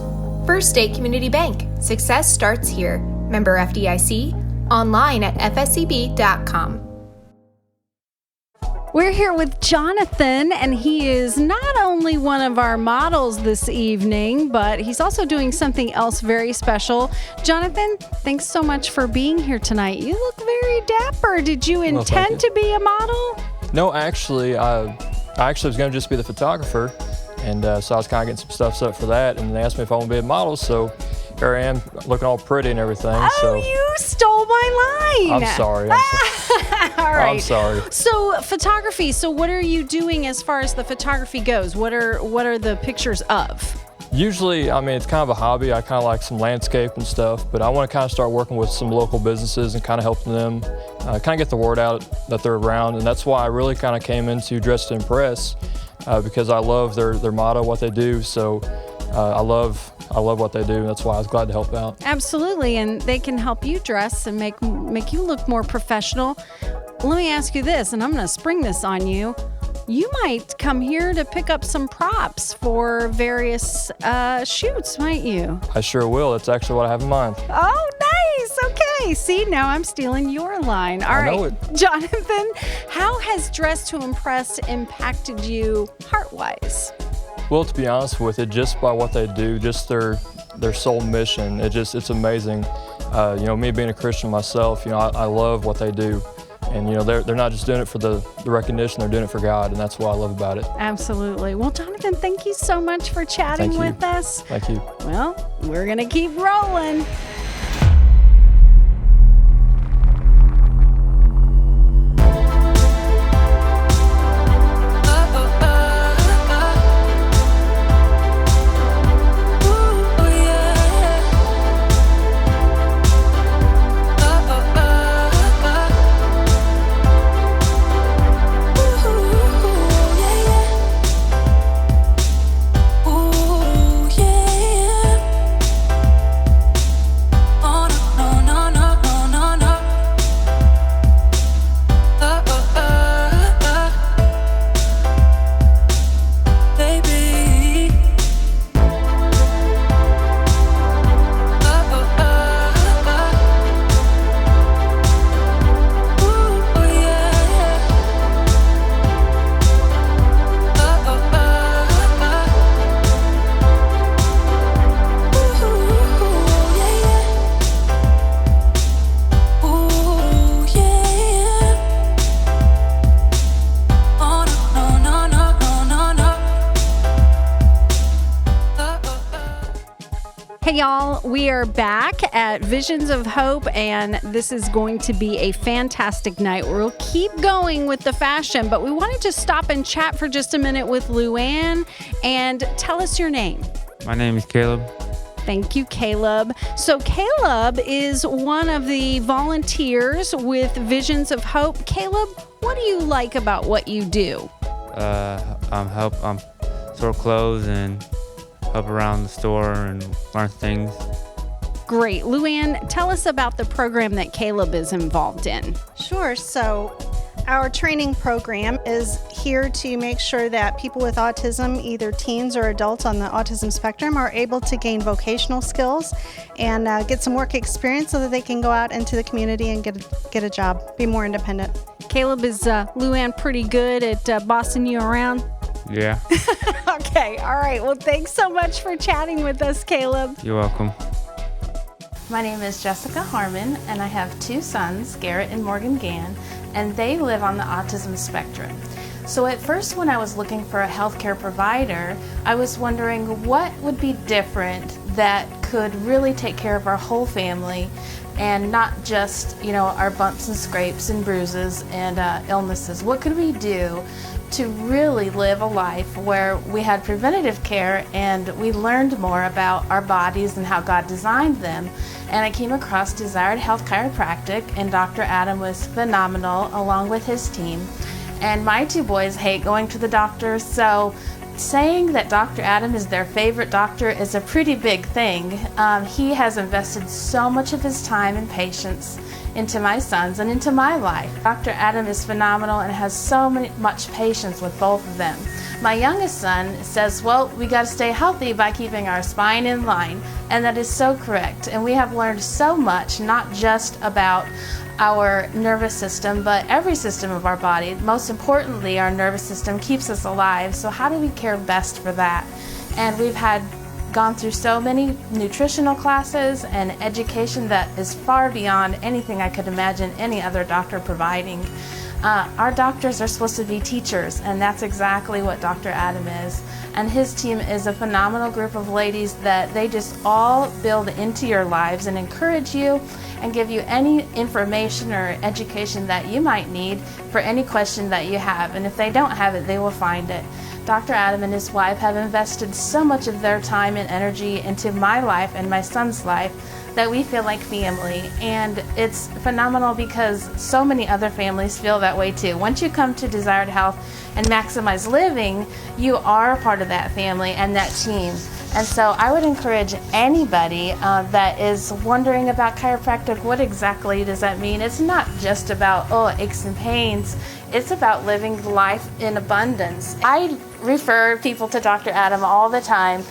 [SPEAKER 10] First State Community Bank. Success starts here. Member FDIC. Online at fscb.com.
[SPEAKER 1] We're here with Jonathan, and he is not only one of our models this evening, but he's also doing something else very special. Jonathan, thanks so much for being here tonight. You look very dapper. Did you intend to be a model?
[SPEAKER 11] No, actually, I was going to just be the photographer, and so I was kind of getting some stuff set up for that, and they asked me if I want to be a model, so here I am looking all pretty and everything.
[SPEAKER 1] Oh, you stole my line.
[SPEAKER 11] I'm sorry.
[SPEAKER 1] All right.
[SPEAKER 11] I'm sorry.
[SPEAKER 1] So photography. So what are you doing as far as the photography goes? What are the pictures of?
[SPEAKER 11] Usually, I mean, it's kind of a hobby. I kind of like some landscape and stuff, but I want to kind of start working with some local businesses and kind of helping them kind of get the word out that they're around. And that's why I really kind of came into Dress to Impress, because I love their motto, what they do. So I love what they do, and that's why I was glad to help out.
[SPEAKER 1] Absolutely, and they can help you dress and make you look more professional. Let me ask you this, and I'm going to spring this on you. You might come here to pick up some props for various shoots, might you?
[SPEAKER 11] I sure will. That's actually what I have in mind.
[SPEAKER 1] Oh, nice. Okay. See, now I'm stealing your line. All right.
[SPEAKER 11] I know it.
[SPEAKER 1] Jonathan, how has Dress to Impress impacted you heart-wise?
[SPEAKER 11] Well, to be honest with it, just by what they do, just their sole mission, it's amazing. Me being a Christian myself, I love what they do. And, they're not just doing it for the recognition, they're doing it for God, and that's what I love about it.
[SPEAKER 1] Absolutely. Well, Jonathan, thank you so much for chatting with us.
[SPEAKER 11] Thank you.
[SPEAKER 1] Well, we're going to keep rolling. Hey y'all, we are back at Visions of Hope, and this is going to be a fantastic night. We'll keep going with the fashion, but we wanted to stop and chat for just a minute with Luann. And tell us your name.
[SPEAKER 12] My name is Caleb.
[SPEAKER 1] Thank you, Caleb. So Caleb is one of the volunteers with Visions of Hope. Caleb, what do you like about what you do?
[SPEAKER 12] I'm sort clothes and help around the store and learn things.
[SPEAKER 1] Great. Luann, tell us about the program that Caleb is involved in.
[SPEAKER 2] Sure. So our training program is here to make sure that people with autism, either teens or adults on the autism spectrum, are able to gain vocational skills and get some work experience so that they can go out into the community and get a job, be more independent.
[SPEAKER 1] Caleb, is Luann pretty good at bossing you around?
[SPEAKER 12] Yeah.
[SPEAKER 1] Okay. All right. Well, thanks so much for chatting with us, Caleb.
[SPEAKER 12] You're welcome.
[SPEAKER 4] My name is Jessica Harmon, and I have two sons, Garrett and Morgan Gann, and they live on the autism spectrum. So at first, when I was looking for a healthcare provider, I was wondering what would be different that could really take care of our whole family and not just, our bumps and scrapes and bruises and illnesses. What could we do to really live a life where we had preventative care and we learned more about our bodies and how God designed them? And I came across Desired Health Chiropractic, and Dr. Adam was phenomenal along with his team. And my two boys hate going to the doctor, so saying that Dr. Adam is their favorite doctor is a pretty big thing. He has invested so much of his time and patience into my sons and into my life. Dr. Adam is phenomenal and has so much patience with both of them. My youngest son says, well, we got to stay healthy by keeping our spine in line, and that is so correct. And we have learned so much, not just about our nervous system, but every system of our body. Most importantly, our nervous system keeps us alive, so how do we care best for that? And we've gone through so many nutritional classes and education that is far beyond anything I could imagine any other doctor providing. Our doctors are supposed to be teachers, and that's exactly what Dr. Adam is. And his team is a phenomenal group of ladies that they just all build into your lives and encourage you and give you any information or education that you might need for any question that you have. And if they don't have it, they will find it. Dr. Adam and his wife have invested so much of their time and energy into my life and my son's life that we feel like family. And it's phenomenal because so many other families feel that way too. Once you come to Desired Health and Maximize Living, you are a part of that family and that team. And so I would encourage anybody that is wondering about chiropractic, what exactly does that mean? It's not just about, aches and pains. It's about living life in abundance. I refer people to Dr. Adam all the time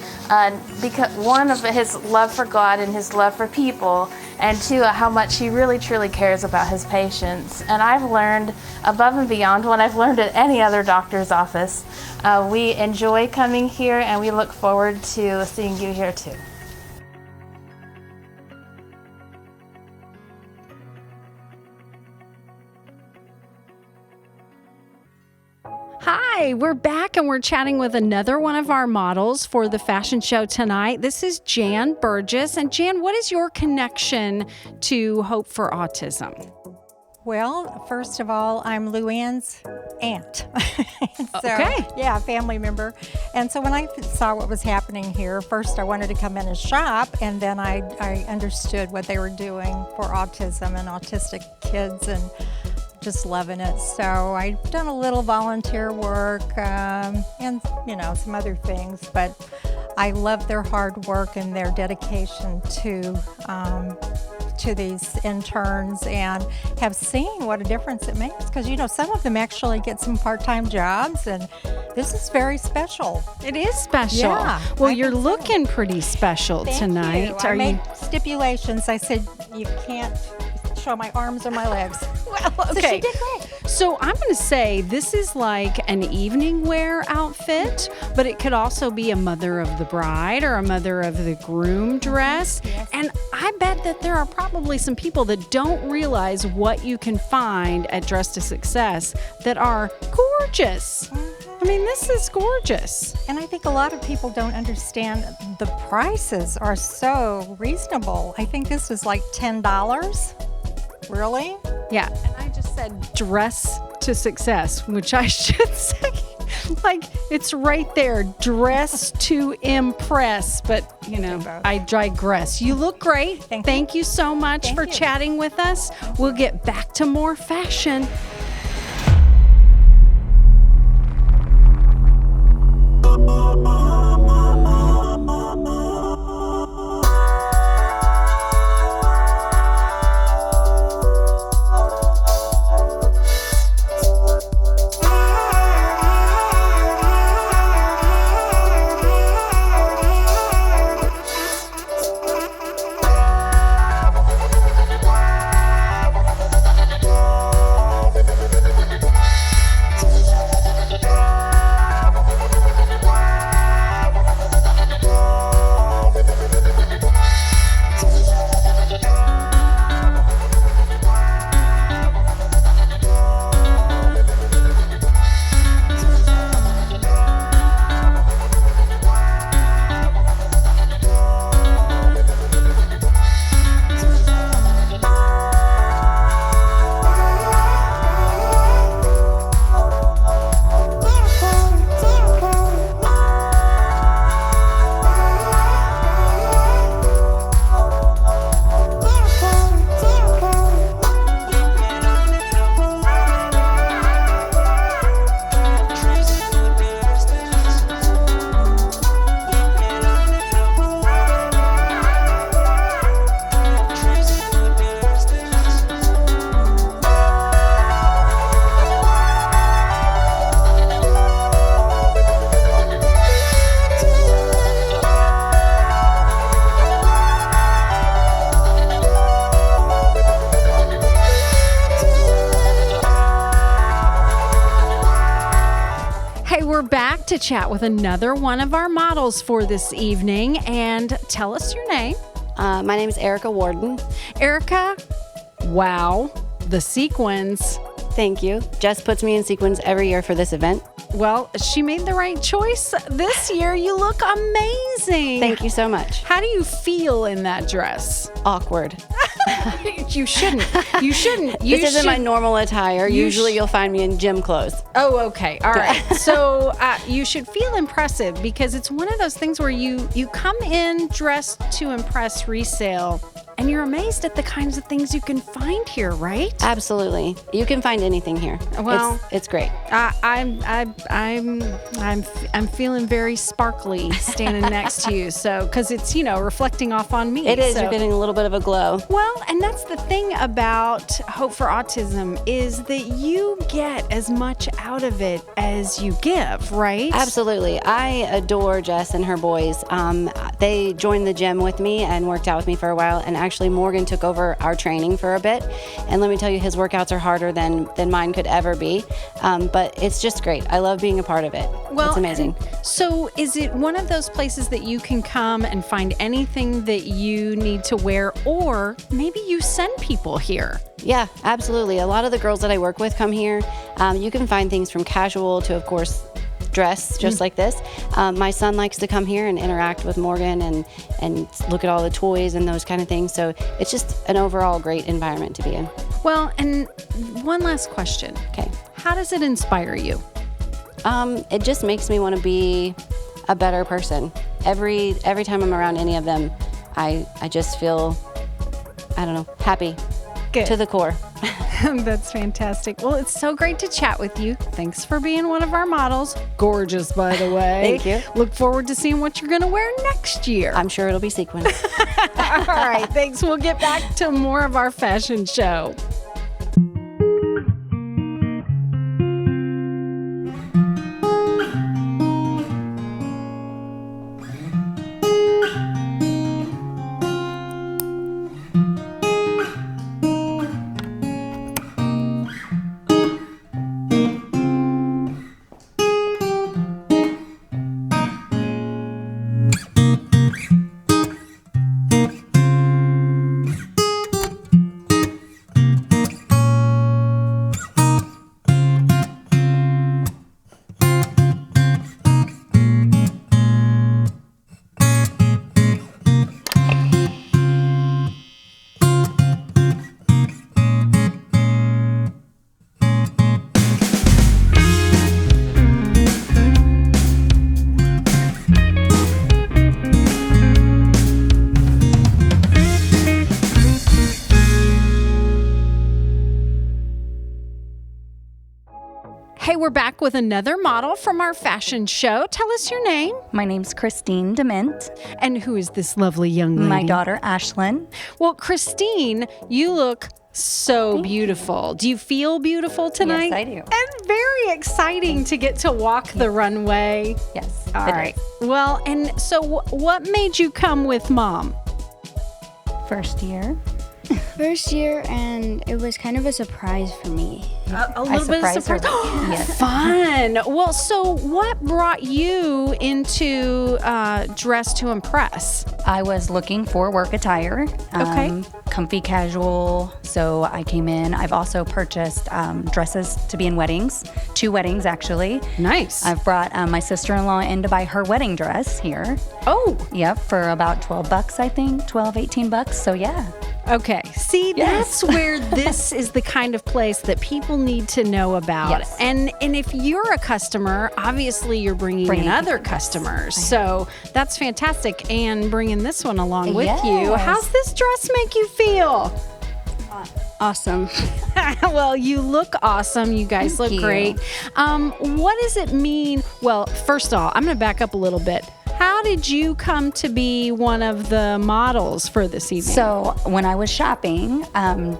[SPEAKER 4] because one of his love for God and his love for people, and two, how much he really truly cares about his patients. And I've learned above and beyond what I've learned at any other doctor's office. We enjoy coming here, and we look forward to seeing you here too.
[SPEAKER 1] Hi, we're back and we're chatting with another one of our models for the fashion show tonight. This is Jan Burgess. And Jan, what is your connection to Hope for Autism?
[SPEAKER 13] Well, first of all, I'm Luann's aunt.
[SPEAKER 1] Okay.
[SPEAKER 13] Yeah, family member. And so when I saw what was happening here, first I wanted to come in and shop, and then I understood what they were doing for autism and autistic kids, and just loving it. So I've done a little volunteer work and, some other things, but I love their hard work and their dedication to these interns, and have seen what a difference it makes, because some of them actually get some part-time jobs, and this is very special.
[SPEAKER 1] It is special.
[SPEAKER 13] Yeah,
[SPEAKER 1] well, you're looking pretty special tonight.
[SPEAKER 13] I made stipulations. I said you can't show my arms or my legs.
[SPEAKER 1] Well, okay.
[SPEAKER 13] So she did great.
[SPEAKER 1] So I'm going to say this is like an evening wear outfit, but it could also be a mother of the bride or a mother of the groom dress.
[SPEAKER 13] Yes.
[SPEAKER 1] And I bet that there are probably some people that don't realize what you can find at Dress to Success that are gorgeous. I mean, this is gorgeous.
[SPEAKER 13] And I think a lot of people don't understand the prices are so reasonable. I think this was like $10. Really?
[SPEAKER 1] Yeah. And I just said Dress to Success, which I should say, like, it's right there. Dress to Impress. But, I digress. You look great. Thank you so much for chatting with us. We'll get back to more fashion. to chat with another one of our models for this evening. And tell us your name.
[SPEAKER 14] My name is Erica Warden.
[SPEAKER 1] Erica, wow, the sequins.
[SPEAKER 14] Thank you. Jess puts me in sequins every year for this event.
[SPEAKER 1] Well, she made the right choice this year. You look amazing.
[SPEAKER 14] Thank you so much.
[SPEAKER 1] How do you feel in that dress?
[SPEAKER 14] Awkward.
[SPEAKER 1] You shouldn't. You shouldn't.
[SPEAKER 14] This isn't my normal attire. Usually you'll find me in gym clothes.
[SPEAKER 1] Oh, okay. All right. So you should feel impressive because it's one of those things where you come in dressed to impress resale. And you're amazed at the kinds of things you can find here, right?
[SPEAKER 14] Absolutely. You can find anything here.
[SPEAKER 1] Well,
[SPEAKER 14] it's great.
[SPEAKER 1] I'm feeling very sparkly standing next to you. So, because it's reflecting off on me.
[SPEAKER 14] It is.
[SPEAKER 1] So.
[SPEAKER 14] You're getting a little bit of a glow.
[SPEAKER 1] Well, and that's the thing about Hope for Autism is that you get as much out of it as you give, right?
[SPEAKER 14] Absolutely. I adore Jess and her boys. They joined the gym with me and worked out with me for a while, and actually Morgan took over our training for a bit, and let me tell you, his workouts are harder than mine could ever be, but it's just great. I love being a part of it. Well, it's amazing.
[SPEAKER 1] So is it one of those places that you can come and find anything that you need to wear, or maybe you send people here?
[SPEAKER 14] Yeah, absolutely. A lot of the girls that I work with come here. You can find things from casual to, of course, dress just like this. My son likes to come here and interact with Morgan and look at all the toys and those kind of things. So it's just an overall great environment to be in.
[SPEAKER 1] Well, and one last question.
[SPEAKER 14] Okay.
[SPEAKER 1] How does it inspire you?
[SPEAKER 14] It just makes me want to be a better person. Every time I'm around any of them, I just feel, I don't know, happy.
[SPEAKER 1] Good.
[SPEAKER 14] To the core.
[SPEAKER 1] That's fantastic. Well, it's so great to chat with you. Thanks for being one of our models. Gorgeous, by the way.
[SPEAKER 14] Thank you.
[SPEAKER 1] Look forward to seeing what you're going to wear next year.
[SPEAKER 14] I'm sure it'll be sequin.
[SPEAKER 1] All right, thanks. We'll get back to more of our fashion show. Hey, we're back with another model from our fashion show. Tell us your name.
[SPEAKER 15] My name's Christine Dement.
[SPEAKER 1] And who is this lovely young lady?
[SPEAKER 15] My daughter, Ashlyn.
[SPEAKER 1] Well, Christine, you look so beautiful. Do you feel beautiful tonight?
[SPEAKER 15] Yes, I do.
[SPEAKER 1] And very exciting to get to walk the runway.
[SPEAKER 15] Yes.
[SPEAKER 1] All right. Well, and so what made you come with Mom?
[SPEAKER 15] First year,
[SPEAKER 16] and it was kind of a surprise for me.
[SPEAKER 1] A little bit of surprise.
[SPEAKER 15] Yes.
[SPEAKER 1] Fun. Well, so what brought you into Dress to Impress?
[SPEAKER 15] I was looking for work attire.
[SPEAKER 1] Okay.
[SPEAKER 15] Comfy casual. So I came in. I've also purchased dresses to be in weddings. 2 weddings, actually.
[SPEAKER 1] Nice.
[SPEAKER 15] I've brought my sister-in-law in to buy her wedding dress here.
[SPEAKER 1] Oh.
[SPEAKER 15] Yep, for about $12, I think. $18. So yeah.
[SPEAKER 1] Okay. See,
[SPEAKER 15] Yes.
[SPEAKER 1] that's where this is the kind of place that people need to know about.
[SPEAKER 15] Yes.
[SPEAKER 1] And if you're a customer, obviously you're bringing in other customers. So that's fantastic. And bringing this one along with you.
[SPEAKER 15] Yes.
[SPEAKER 1] How's this dress make you feel?
[SPEAKER 16] Awesome.
[SPEAKER 1] Well, you look awesome. You guys
[SPEAKER 15] Thank
[SPEAKER 1] look
[SPEAKER 15] you.
[SPEAKER 1] great. What does it mean? Well, first of all, I'm going to back up a little bit. How did you come to be one of the models for this evening?
[SPEAKER 15] So when I was shopping,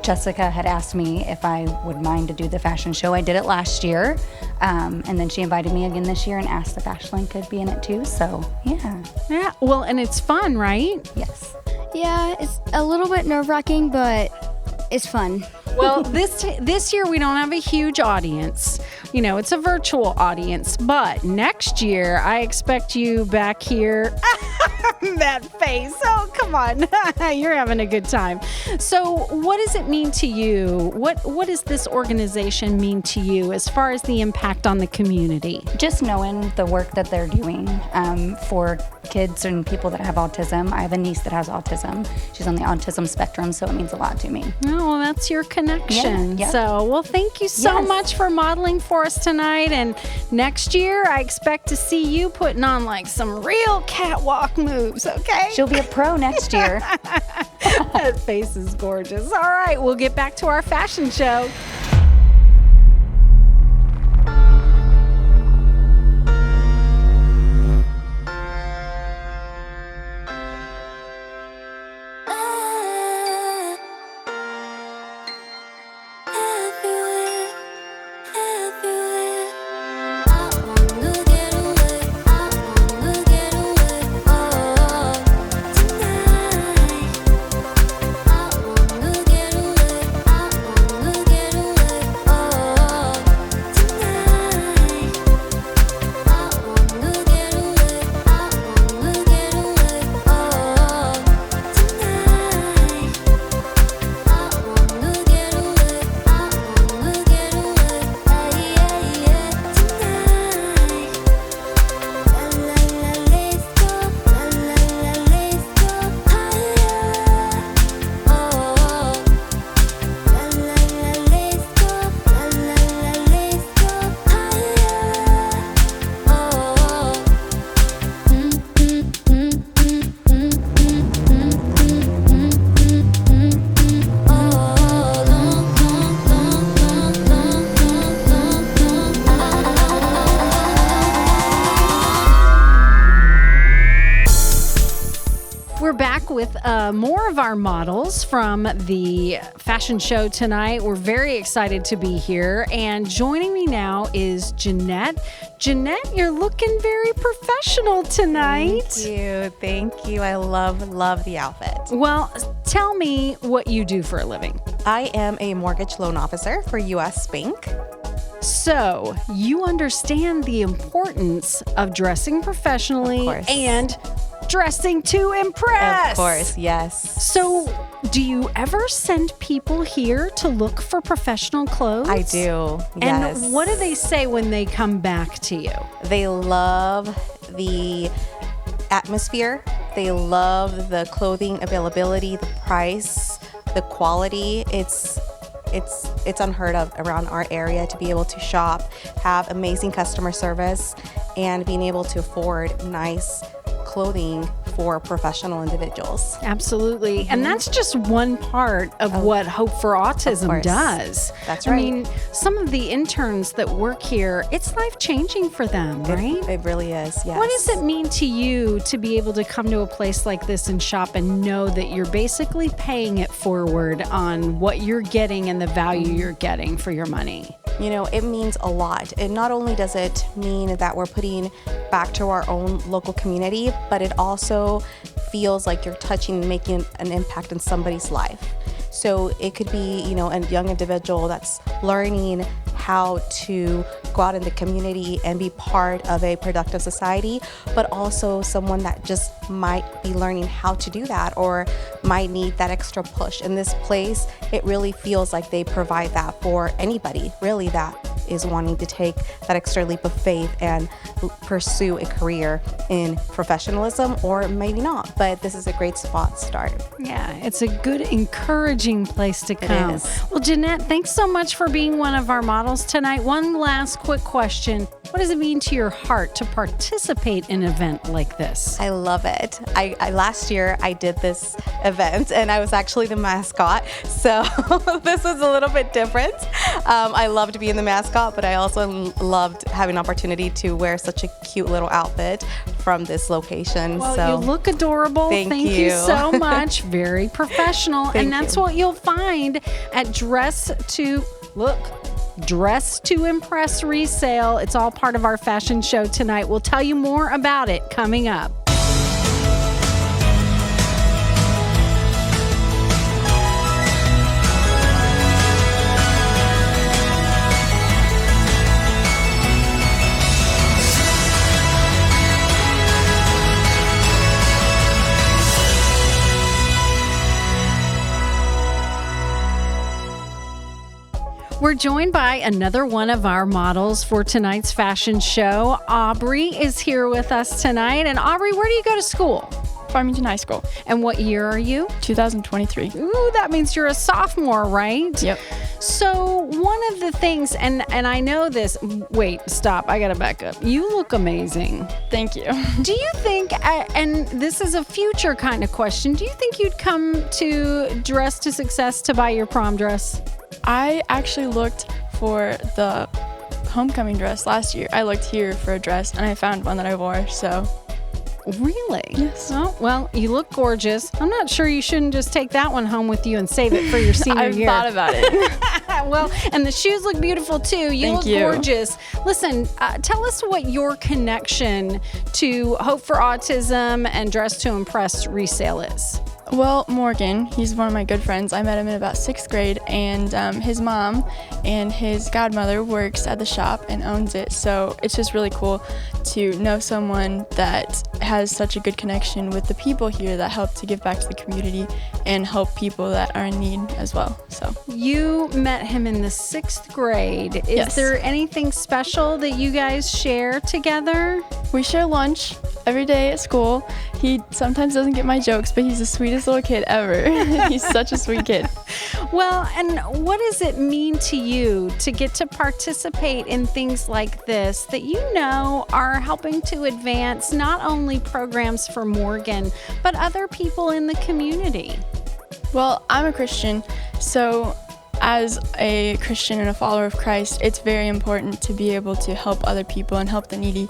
[SPEAKER 15] Jessica had asked me if I would mind to do the fashion show. I did it last year, and then she invited me again this year and asked if Ashlyn could be in it too. So yeah.
[SPEAKER 1] Yeah. Well, and it's fun, right?
[SPEAKER 15] Yes.
[SPEAKER 16] Yeah, it's a little bit nerve-wracking, but it's fun.
[SPEAKER 1] Well, this year we don't have a huge audience. it's a virtual audience, but next year I expect you back here. That face. Oh, come on. You're having a good time. So what does it mean to you? What does this organization mean to you as far as the impact on the community?
[SPEAKER 15] Just knowing the work that they're doing for kids and people that have autism. I have a niece that has autism. She's on the autism spectrum, so it means a lot to me.
[SPEAKER 1] Oh, well, that's your connection.
[SPEAKER 15] Yeah, yep.
[SPEAKER 1] So, well, thank you so much for modeling for us tonight. And next year, I expect to see you putting on like some real catwalk moves, okay?
[SPEAKER 15] She'll be a pro next year.
[SPEAKER 1] That face is gorgeous. All right, we'll get back to our fashion show. With more of our models from the fashion show tonight. We're very excited to be here. And joining me now is Jeanette. Jeanette, you're looking very professional tonight.
[SPEAKER 17] Thank you. I love the outfit.
[SPEAKER 1] Well, tell me what you do for a living.
[SPEAKER 17] I am a mortgage loan officer for U.S. Bank.
[SPEAKER 1] So you understand the importance of dressing professionally and dressing to impress.
[SPEAKER 17] Of course, yes.
[SPEAKER 1] So do you ever send people here to look for professional clothes?
[SPEAKER 17] I do, yes.
[SPEAKER 1] And what do they say when they come back to you?
[SPEAKER 17] They love the atmosphere. They love the clothing availability, the price, the quality. It's unheard of around our area to be able to shop, have amazing customer service, and being able to afford nice clothing for professional individuals.
[SPEAKER 1] Absolutely. And that's just one part of what Hope for Autism does.
[SPEAKER 17] That's right.
[SPEAKER 1] I mean, some of the interns that work here, it's life-changing for them, right?
[SPEAKER 17] It really is, yes.
[SPEAKER 1] What does it mean to you to be able to come to a place like this and shop and know that you're basically paying it forward on what you're getting and the value you're getting for your money?
[SPEAKER 17] You know, it means a lot. And not only does it mean that we're putting back to our own local community, but it also feels like you're touching and making an impact in somebody's life. So it could be, you know, a young individual that's learning how to go out in the community and be part of a productive society, but also someone that just might be learning how to do that or might need that extra push. In this place, it really feels like they provide that for anybody, really, that is wanting to take that extra leap of faith and pursue a career in professionalism, or maybe not, but this is a great spot to start.
[SPEAKER 1] Yeah, it's a good, encouraging place to come.
[SPEAKER 17] It is.
[SPEAKER 1] Well, Jeanette, thanks so much for being one of our models tonight. One last quick question. What does it mean to your heart to participate in an event like this?
[SPEAKER 17] I love it. I last year I did this event and I was actually the mascot, so this is a little bit different. I loved being the mascot, but I also loved having an opportunity to wear such a cute little outfit from this location.
[SPEAKER 1] Well,
[SPEAKER 17] so
[SPEAKER 1] you look adorable.
[SPEAKER 17] Thank
[SPEAKER 1] you so much. Very professional. And that's what you'll find at Dress to Impress resale. It's all part of our fashion show tonight. We'll tell you more about it coming up. joined by another one of our models for tonight's fashion show. Aubrey is here with us tonight. And Aubrey, where do you go to school?
[SPEAKER 18] Farmington High School.
[SPEAKER 1] And what year are you?
[SPEAKER 18] 2023.
[SPEAKER 1] Ooh, that means you're a sophomore, right?
[SPEAKER 18] Yep.
[SPEAKER 1] So one of the things, and I know this, wait, stop, I gotta back up. You look amazing.
[SPEAKER 18] Thank you.
[SPEAKER 1] Do you think, and this is a future kind of question, do you think you'd come to Dress to Success to buy your prom dress?
[SPEAKER 18] I actually looked for the homecoming dress last year. I looked here for a dress and I found one that I wore, so.
[SPEAKER 1] Really?
[SPEAKER 18] Yes.
[SPEAKER 1] Oh, well, you look gorgeous. I'm not sure you shouldn't just take that one home with you and save it for your senior year.
[SPEAKER 18] I've thought about it.
[SPEAKER 1] Well, and the shoes look beautiful too. You look gorgeous. Listen, tell us what your connection to Hope for Autism and Dress to Impress resale is.
[SPEAKER 18] Well, Morgan, he's one of my good friends. I met him in about 6th grade, and his mom and his godmother works at the shop and owns it. So it's just really cool to know someone that has such a good connection with the people here that help to give back to the community and help people that are in need as well. So
[SPEAKER 1] you met him in the 6th grade. Is there anything special that you guys share together?
[SPEAKER 18] We share lunch every day at school. He sometimes doesn't get my jokes, but he's the sweetest little kid ever. He's such a sweet kid.
[SPEAKER 1] Well, and what does it mean to you to get to participate in things like this that you know are helping to advance not only programs for Morgan, but other people in the community?
[SPEAKER 18] Well, I'm a Christian, so as a Christian and a follower of Christ, it's very important to be able to help other people and help the needy.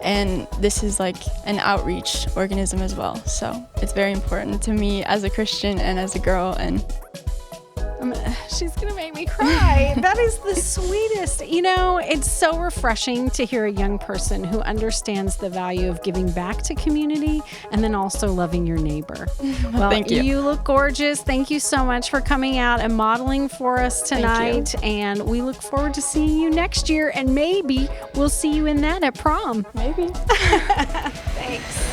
[SPEAKER 18] And this is like an outreach organism as well. So it's very important to me as a Christian and as a girl. And
[SPEAKER 1] she's gonna make me cry. That is the sweetest. You know, it's so refreshing to hear a young person who understands the value of giving back to community and then also loving your neighbor. Well,
[SPEAKER 18] thank you.
[SPEAKER 1] You look gorgeous. Thank you so much for coming out and modeling for us tonight. And we look forward to seeing you next year. And maybe we'll see you in that at prom.
[SPEAKER 18] Maybe.
[SPEAKER 1] Thanks.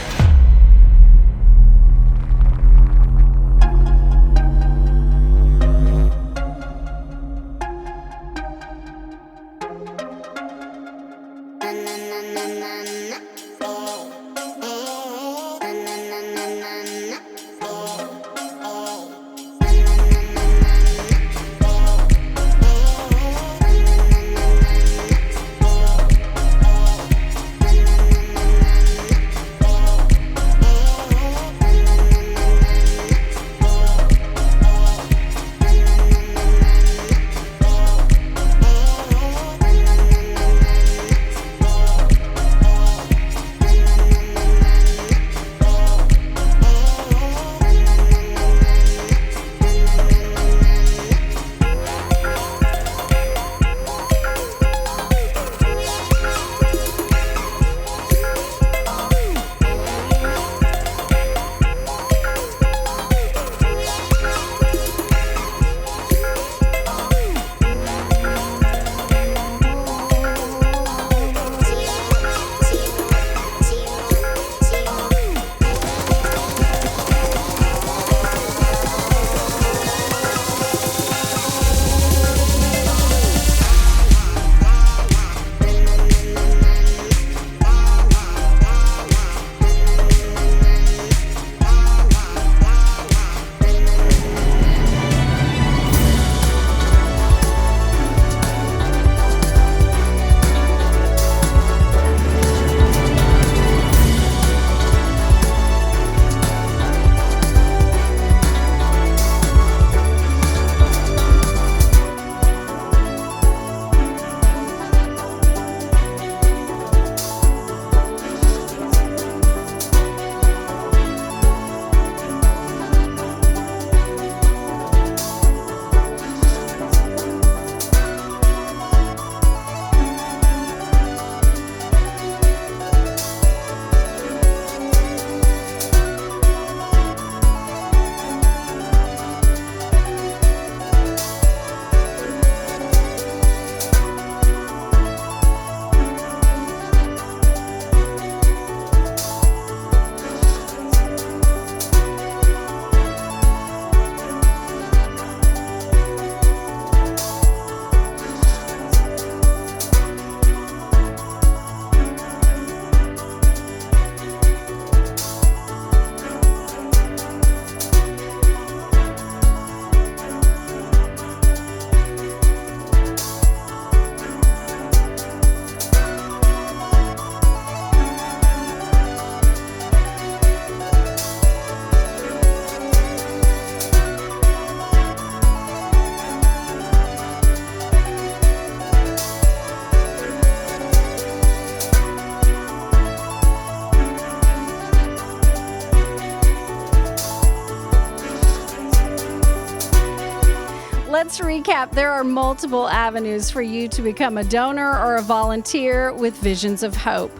[SPEAKER 1] let's recap. There are multiple avenues for you to become a donor or a volunteer with Visions of Hope.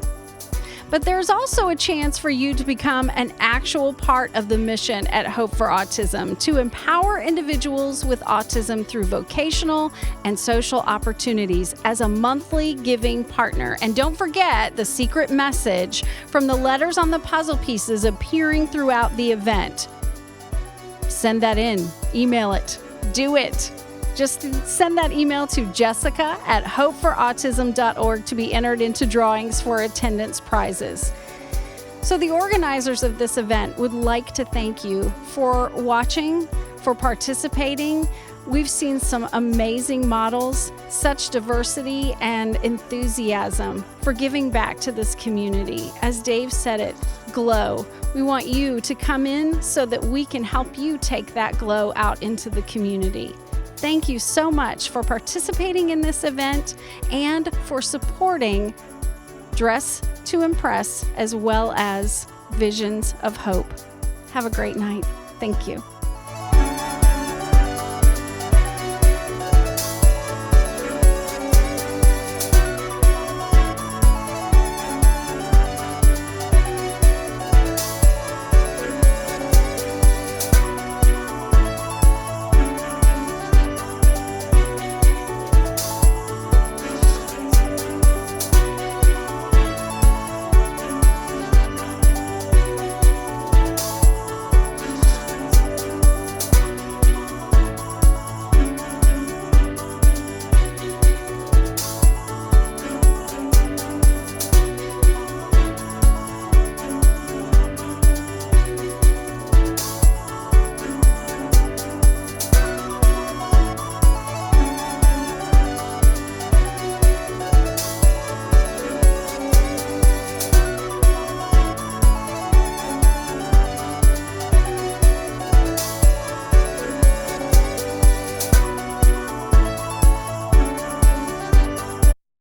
[SPEAKER 1] But there's also a chance for you to become an actual part of the mission at Hope for Autism to empower individuals with autism through vocational and social opportunities as a monthly giving partner. And don't forget the secret message from the letters on the puzzle pieces appearing throughout the event. Send that in, email it, do it. Just send that email to jessica@hopeforautism.org to be entered into drawings for attendance prizes. So the organizers of this event would like to thank you for watching, for participating. We've seen some amazing models, such diversity and enthusiasm for giving back to this community. As Dave said it, glow. We want you to come in so that we can help you take that glow out into the community. Thank you so much for participating in this event and for supporting Dress to Impress as well as Visions of Hope. Have a great night. Thank you.